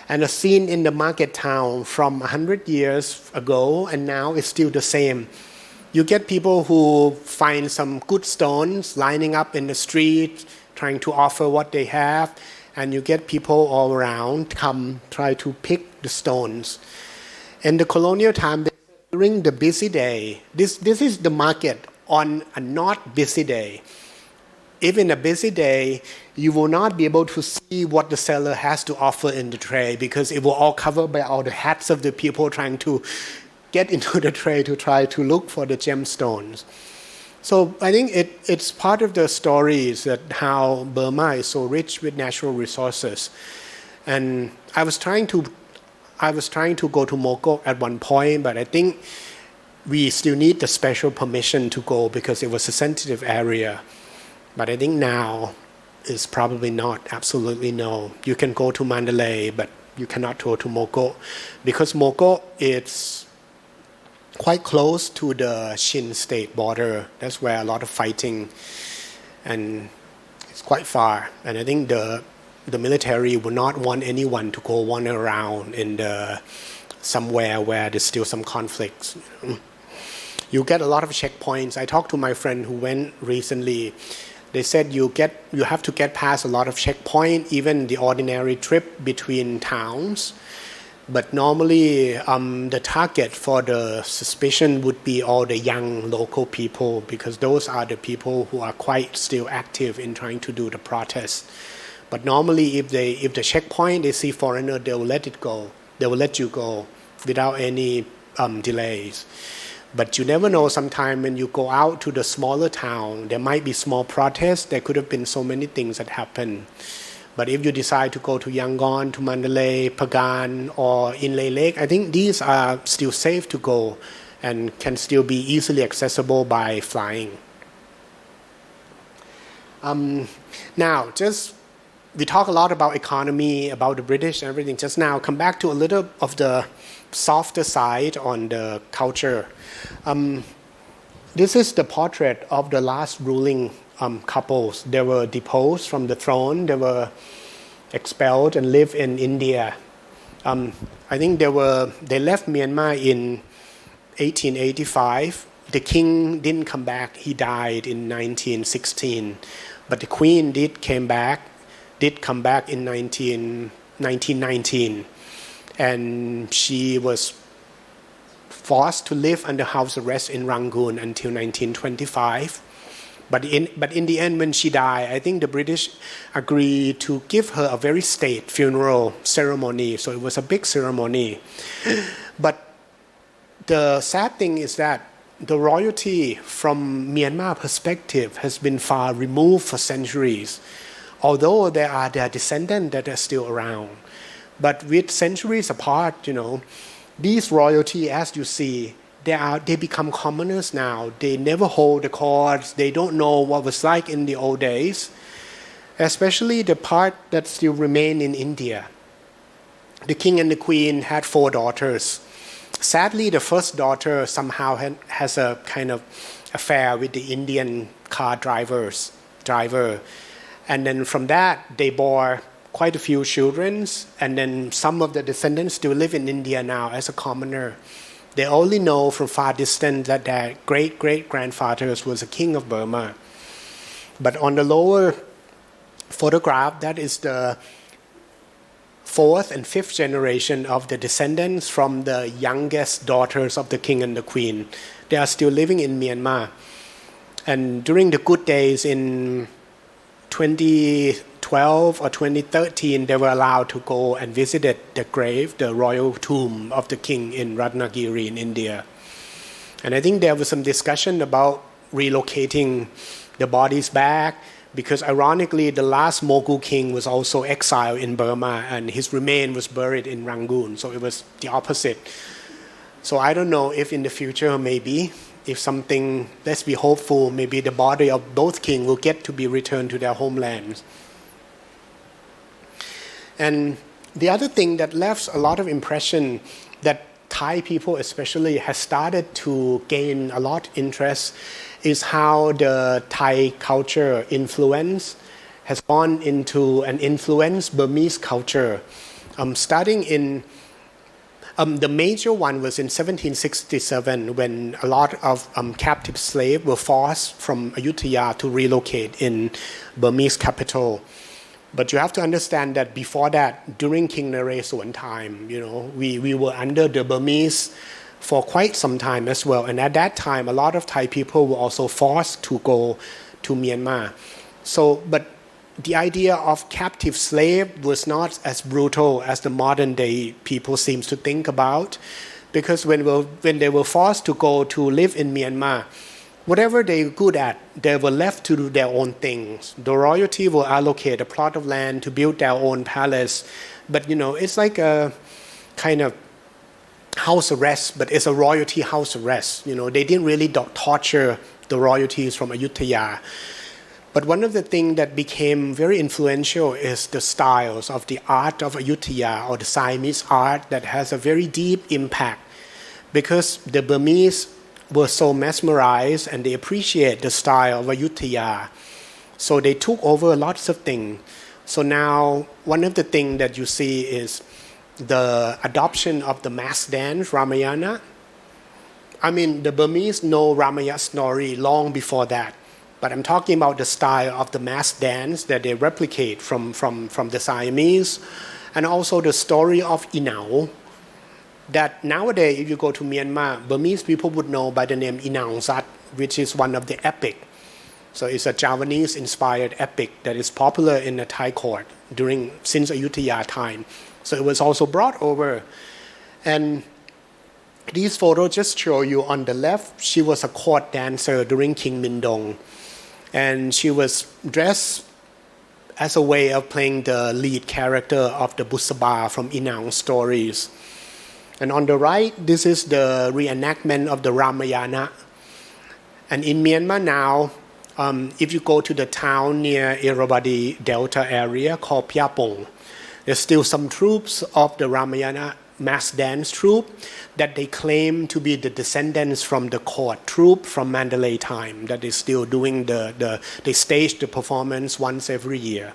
[SPEAKER 2] And a scene in the market town from 100 years ago and now is still the same. You get people who find some good stones lining up in the street, trying to offer what they have, and you get people all around come try to pick the stones. In the colonial time, during the busy day, this is the market on a not busy day. If in a busy day, you will not be able to see what the seller has to offer in the tray because it will all covered by all the hats of the people trying to get into the tray to try to look for the gemstones. So I think it's part of the stories that how Burma is so rich with natural resources. And I was trying to go to Mogok at one point, but I think we still need the special permission to go because it was a sensitive area. But I think now is probably not, absolutely no. You can go to Mandalay, but you cannot go to Mogok because Mogok is quite close to the Shin state border. That's where a lot of fighting, and it's quite far. And I think the military would not want anyone to go wander around in somewhere where there's still some conflicts. You get a lot of checkpoints. I talked to my friend who went recently. They said you have to get past a lot of checkpoints, even the ordinary trip between towns. But normally the target for the suspicion would be all the young local people because those are the people who are quite still active in trying to do the protest. But normally if the checkpoint they see foreigner, they will let it go. They will let you go without any delays. But you never know, sometime when you go out to the smaller town, there might be small protests. There could have been so many things that happen. But if you decide to go to Yangon, to Mandalay, Pagan, or Inle Lake, I think these are still safe to go and can still be easily accessible by flying. Now, we talk a lot about economy, about the British and everything. Just now, come back to a little of the softer side on the culture. This is the portrait of the last ruling couples. They were deposed from the throne. They were expelled and lived in India. I think they left Myanmar in 1885. The king didn't come back. He died in 1916. But the queen did come back in 1919. And she was forced to live under house arrest in Rangoon until 1925. But in the end, when she died, I think the British agreed to give her a very state funeral ceremony. So it was a big ceremony. But the sad thing is that the royalty from Myanmar perspective has been far removed for centuries, although there are their descendants that are still around. But with centuries apart, these royalty, as you see, they become commoners now. They never hold the courts. They don't know what was like in the old days, especially the part that still remain in India. The king and the queen had 4 daughters. Sadly, the first daughter somehow has a kind of affair with the Indian car driver. And then from that, they bore quite a few children. And then some of the descendants still live in India now as a commoner. They only know from far distance that their great-great-grandfathers was a king of Burma. But on the lower photograph, that is the 4th and 5th generation of the descendants from the youngest daughters of the king and the queen. They are still living in Myanmar. And during the good days in 2012 or 2013, they were allowed to go and visit the grave, the royal tomb of the king in Ratnagiri in India. And I think there was some discussion about relocating the bodies back, because ironically, the last Mogul king was also exiled in Burma and his remain was buried in Rangoon. So it was the opposite. So I don't know if in the future, maybe, if something, let's be hopeful, maybe the body of both kings will get to be returned to their homelands. And the other thing that left a lot of impression that Thai people especially has started to gain a lot of interest is how the Thai culture influence has gone into and influenced Burmese culture. Starting in, the major one was in 1767 when a lot of captive slaves were forced from Ayutthaya to relocate in Burmese capital. But you have to understand that before that, during King Naresuan time, we were under the Burmese for quite some time as well. And at that time, a lot of Thai people were also forced to go to Myanmar. So, but the idea of captive slave was not as brutal as the modern day people seems to think about, because when they were forced to go to live in Myanmar, whatever they were good at, they were left to do their own things. The royalty will allocate a plot of land to build their own palace. But, it's like a kind of house arrest, but it's a royalty house arrest. They didn't really torture the royalties from Ayutthaya. But one of the things that became very influential is the styles of the art of Ayutthaya or the Siamese art that has a very deep impact, because the Burmese were so mesmerized and they appreciate the style of Ayutthaya. So they took over lots of things. So now one of the things that you see is the adoption of the mass dance, Ramayana. I mean, the Burmese know Ramayana story long before that. But I'm talking about the style of the mass dance that they replicate from the Siamese. And also the story of Inau, that nowadays, if you go to Myanmar, Burmese people would know by the name Inau Sat, which is one of the epic. So it's a Javanese-inspired epic that is popular in the Thai court since Ayutthaya time. So it was also brought over. And these photos just show you on the left, she was a court dancer during King Mindong. And she was dressed as a way of playing the lead character of the Busaba from Inau stories. And on the right, this is the reenactment of the Ramayana. And in Myanmar now, if you go to the town near Irrawaddy Delta area called Pyapong, there's still some troops of the Ramayana mass dance troupe that they claim to be the descendants from the court troupe from Mandalay time, that is still doing they stage the performance once every year.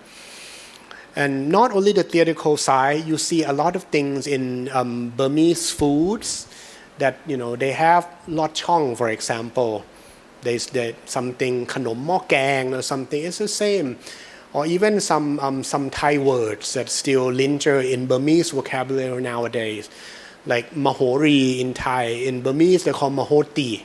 [SPEAKER 2] And not only the theatrical side, you see a lot of things in Burmese foods that, they have lot chong, for example. There's something, khanom mo kang or something, it's the same. Or even some Thai words that still linger in Burmese vocabulary nowadays. like Mahori in Thai. In Burmese, they call Mahoti.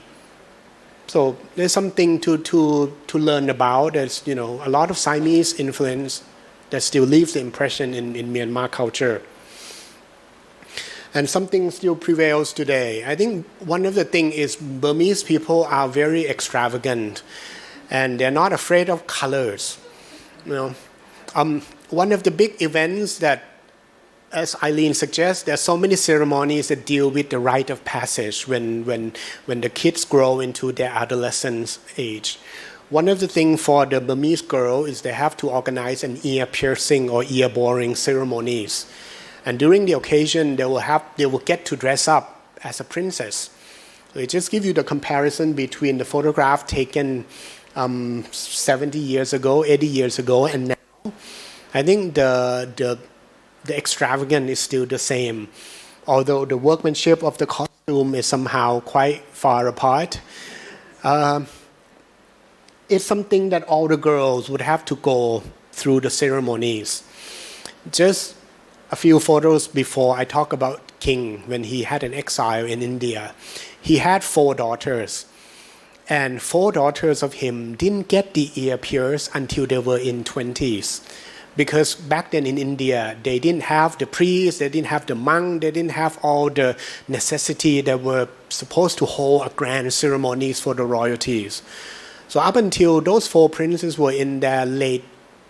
[SPEAKER 2] So there's something to learn about. There's, you know, a lot of Siamese influence that still leaves the impression in Myanmar culture. And something still prevails today. I think one of the things is Burmese people are very extravagant and they're not afraid of colors. You know, one of the big events that, as Eileen suggests, there are so many ceremonies that deal with the rite of passage when the kids grow into their adolescence age. One of the things for the Burmese girl is they have to organize an ear piercing or ear boring ceremonies. And during the occasion, they will get to dress up as a princess. So it just gives you the comparison between the photograph taken 70 years ago, 80 years ago, and now. I think the extravagance is still the same, although the workmanship of the costume is somehow quite far apart. It's something that all the girls would have to go through the ceremonies. Just a few photos before I talk about King, when he had an exile in India. He had 4 daughters, and 4 daughters of him didn't get the ear pierced until they were in 20s. Because back then in India, they didn't have the priest, they didn't have the monk, they didn't have all the necessity that were supposed to hold a grand ceremonies for the royalties. So up until those 4 princes were in their late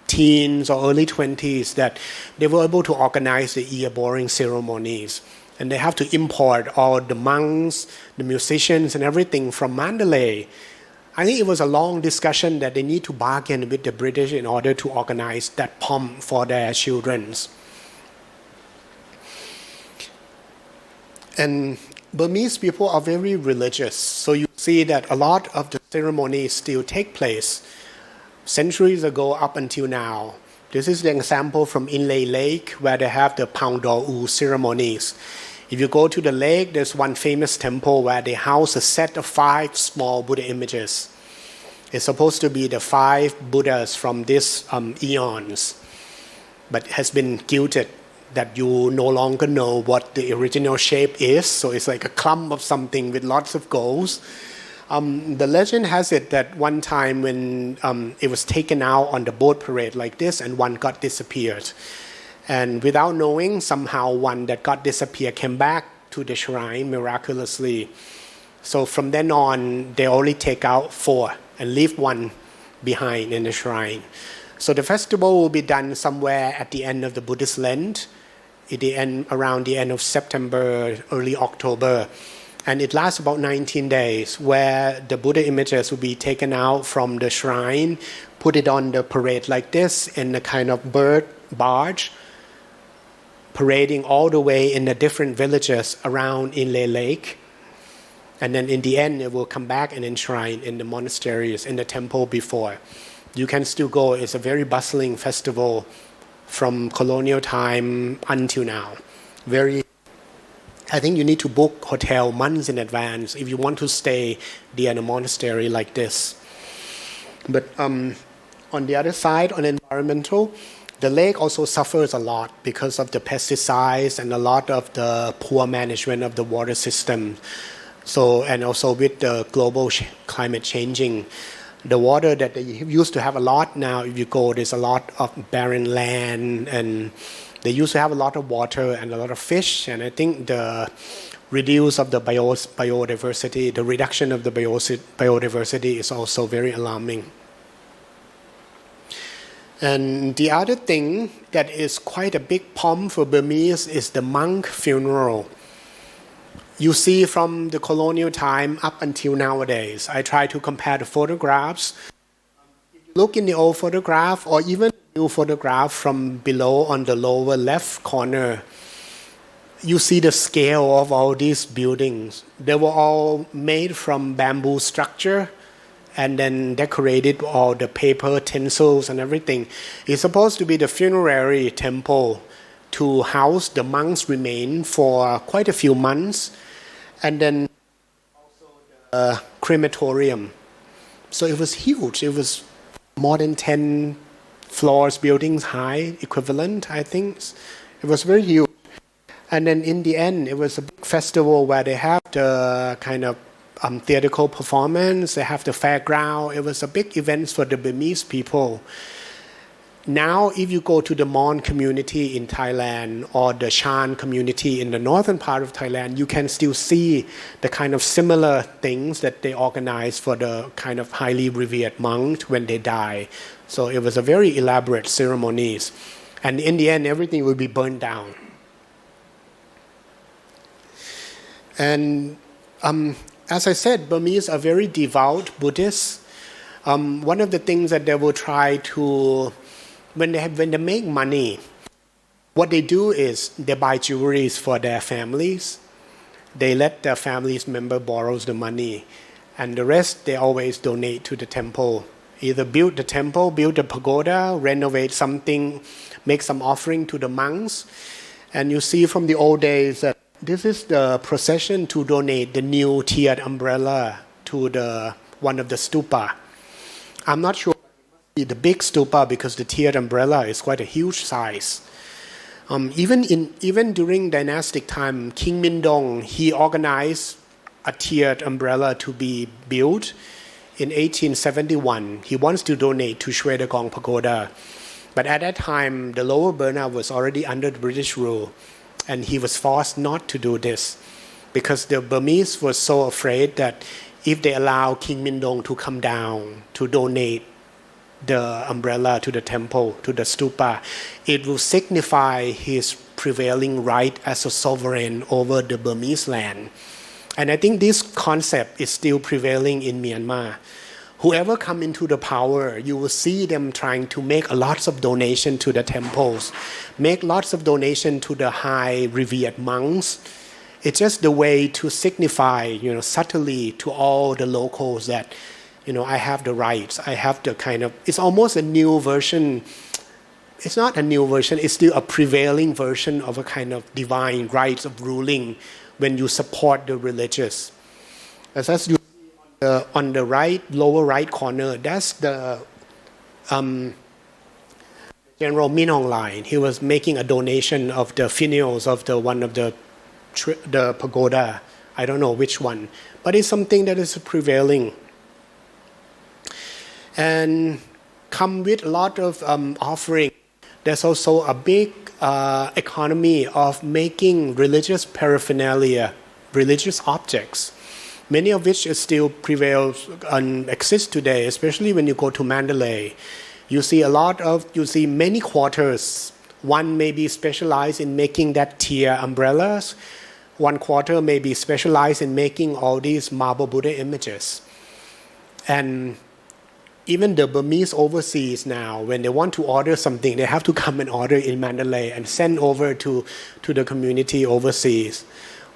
[SPEAKER 2] teens or early 20s, that they were able to organize the ear boring ceremonies. And they have to import all the monks, the musicians and everything from Mandalay. I think it was a long discussion that they need to bargain with the British in order to organize that pomp for their children. And Burmese people are very religious. So you see that a lot of the ceremonies still take place centuries ago up until now. This is the example from Inle Lake, where they have the Poundor ceremonies. If you go to the lake, there's one famous temple where they house a set of 5 small Buddha images. It's supposed to be the 5 Buddhas from these eons, but has been gilded that you no longer know what the original shape is. So it's like a clump of something with lots of goals. The legend has it that one time when it was taken out on the boat parade like this, and one got disappeared. And without knowing, somehow one that got disappeared came back to the shrine miraculously. So from then on, they only take out 4 and leave 1 behind in the shrine. So the festival will be done somewhere at the end of the Buddhist Lent, around the end of September, early October. And it lasts about 19 days, where the Buddha images will be taken out from the shrine, put it on the parade like this in a kind of bird barge, parading all the way in the different villages around Inle Lake. And then in the end, it will come back and enshrine in the monasteries, in the temple before. You can still go. It's a very bustling festival from colonial time until now. I think you need to book hotel months in advance if you want to stay there in a monastery like this. But on the other side, on environmental, the lake also suffers a lot because of the pesticides and a lot of the poor management of the water system. So, and also with the global climate changing, the water that they used to have a lot, now if you go, there's a lot of barren land, and they used to have a lot of water and a lot of fish. And I think the reduce of the biodiversity, the reduction of the biodiversity is also very alarming. And the other thing that is quite a big pomp for Burmese is the monk funeral. You see from the colonial time up until nowadays. I try to compare the photographs. If you look in the old photograph or even the new photograph from below on the lower left corner, you see the scale of all these buildings. They were all made from bamboo structure and then decorated with all the paper, tinsels and everything. It's supposed to be the funerary temple to house the monks' remains for quite a few months. And then also the crematorium. So it was huge. It was more than 10 floors, buildings high, equivalent, I think. It was very huge. And then in the end, it was a big festival where they have the kind of theatrical performance, they have the fairground. It was a big event for the Burmese people. Now, if you go to the Mon community in Thailand or the Shan community in the northern part of Thailand, you can still see the kind of similar things that they organize for the kind of highly revered monks when they die. So it was a very elaborate ceremonies. And in the end, everything will be burned down. And as I said, Burmese are very devout Buddhists. One of the things that they will try to, when they make money, what they do is they buy jewelries for their families. They let their family's member borrow the money, and the rest they always donate to the temple. Either build the temple, build the pagoda, renovate something, make some offering to the monks. And you see from the old days that this is the procession to donate the new tiered umbrella to one of the stupa. I'm not sure the big stupa because the tiered umbrella is quite a huge size. Even during dynastic time, King Mindong, he organized a tiered umbrella to be built in 1871. He wants to donate to Shwedagong Pagoda. But at that time, the Lower Burma was already under the British rule, and he was forced not to do this because the Burmese were so afraid that if they allow King Mindong to come down to donate the umbrella to the temple, to the stupa, it will signify his prevailing right as a sovereign over the Burmese land. And I think this concept is still prevailing in Myanmar. Whoever come into the power, you will see them trying to make lots of donation to the temples, make lots of donation to the high revered monks. It's just the way to signify, subtly to all the locals that, I have the rights. I have the kind of, it's almost a new version. It's not a new version. It's still a prevailing version of a kind of divine rights of ruling when you support the religious. As you see on the right, lower right corner, that's the General Min Aung Hlaing. He was making a donation of the finials of one of the pagoda. I don't know which one, but it's something that is prevailing. And come with a lot of offering. There's also a big economy of making religious paraphernalia, religious objects, many of which is still prevails and exist today, especially when you go to Mandalay. You see many quarters. One may be specialized in making that tier umbrellas. One quarter may be specialized in making all these marble Buddha images. And even the Burmese overseas now, when they want to order something, they have to come and order in Mandalay and send over to the community overseas.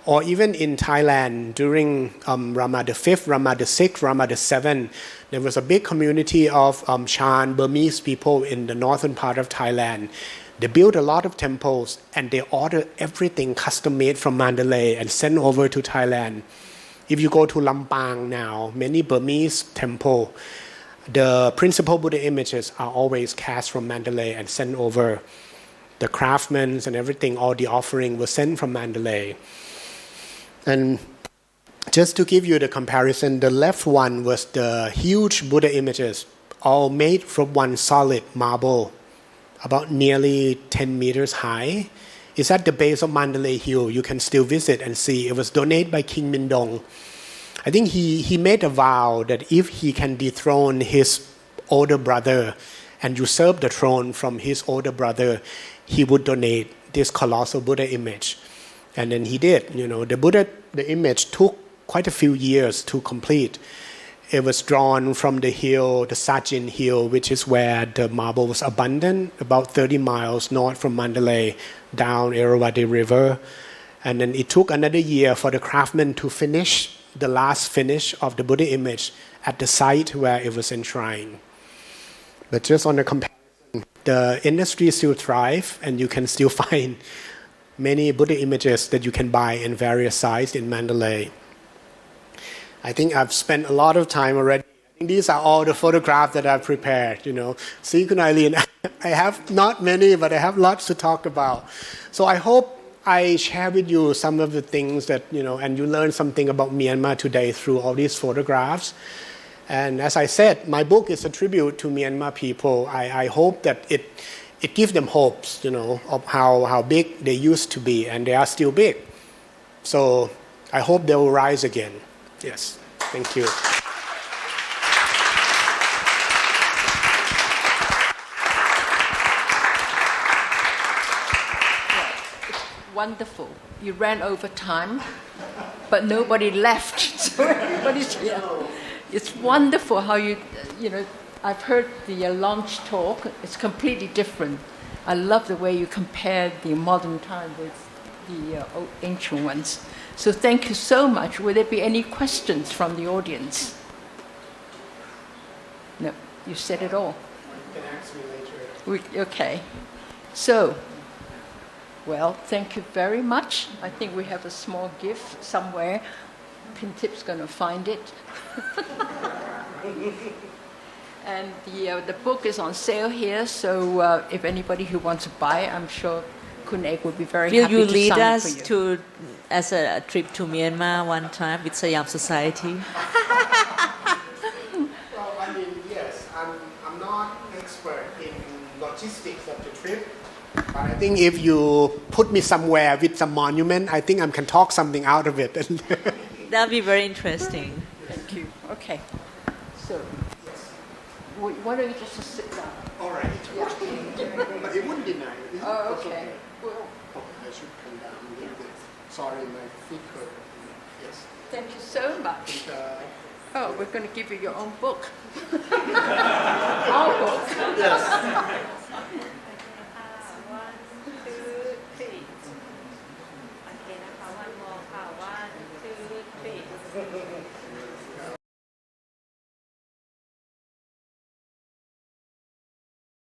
[SPEAKER 2] Or even in Thailand, during Rama the 5th, Rama the 6th, Rama the 7th, there was a big community of Shan Burmese people in the northern part of Thailand. They built a lot of temples and they order everything custom made from Mandalay and send over to Thailand. If you go to Lampang now, many Burmese temples, the principal Buddha images are always cast from Mandalay and sent over. The craftsmen and everything, all the offering was sent from Mandalay. And just to give you the comparison, the left one was the huge Buddha images, all made from one solid marble, about nearly 10 meters high. It's at the base of Mandalay Hill. You can still visit and see. It was donated by King Mindong. I think he made a vow that if he can dethrone his older brother and usurp the throne from his older brother, he would donate this colossal Buddha image. And then he did. The image took quite a few years to complete. It was drawn from the hill, the Sajin Hill, which is where the marble was abundant, about 30 miles north from Mandalay, down Irrawaddy River. And then it took another year for the craftsmen to finish the last finish of the Buddha image at the site where it was enshrined. But just on the comparison, the industry still thrives, and you can still find many Buddha images that you can buy in various sizes in Mandalay. I think I've spent a lot of time already. I think these are all the photographs that I've prepared. See, Kun Eileen, I have not many, but I have lots to talk about. So I hope I share with you some of the things that, and you learn something about Myanmar today through all these photographs. And as I said, my book is a tribute to Myanmar people. I hope that it gives them hopes, of how big they used to be, and they are still big. So I hope they will rise again. Yes, thank you.
[SPEAKER 1] Wonderful. You ran over time, but nobody left, so everybody's here. It's wonderful how I've heard the launch talk. It's completely different. I love the way you compare the modern time with the ancient ones. So thank you so much. Will there be any questions from the audience? No, you said it all.
[SPEAKER 2] You can ask me later.
[SPEAKER 1] Okay. So, well, thank you very much. I think we have a small gift somewhere. Pintip's going to find it. And the book is on sale here, so if anybody who wants to buy, I'm sure Kun Ek would be very happy to sign it for you.
[SPEAKER 3] Will you lead us as a trip to Myanmar one time with Siam Society?
[SPEAKER 2] Well, I mean, yes, I'm not expert in logistics of the trip, but I think if you put me somewhere with some monument, I think I can talk something out of it.
[SPEAKER 3] That'll be very interesting.
[SPEAKER 1] Thank you. Okay. So, why don't you just sit down?
[SPEAKER 2] All right. But it wouldn't be nice.
[SPEAKER 1] Oh, okay. Well,
[SPEAKER 2] I should come down a little bit. Sorry, my feet hurt. Yes.
[SPEAKER 1] thank you so much. Oh, we're going to give you your own book. Our book.
[SPEAKER 2] Yes.
[SPEAKER 4] 1, 2, 3. Okay, now one more. 1, 2, 3.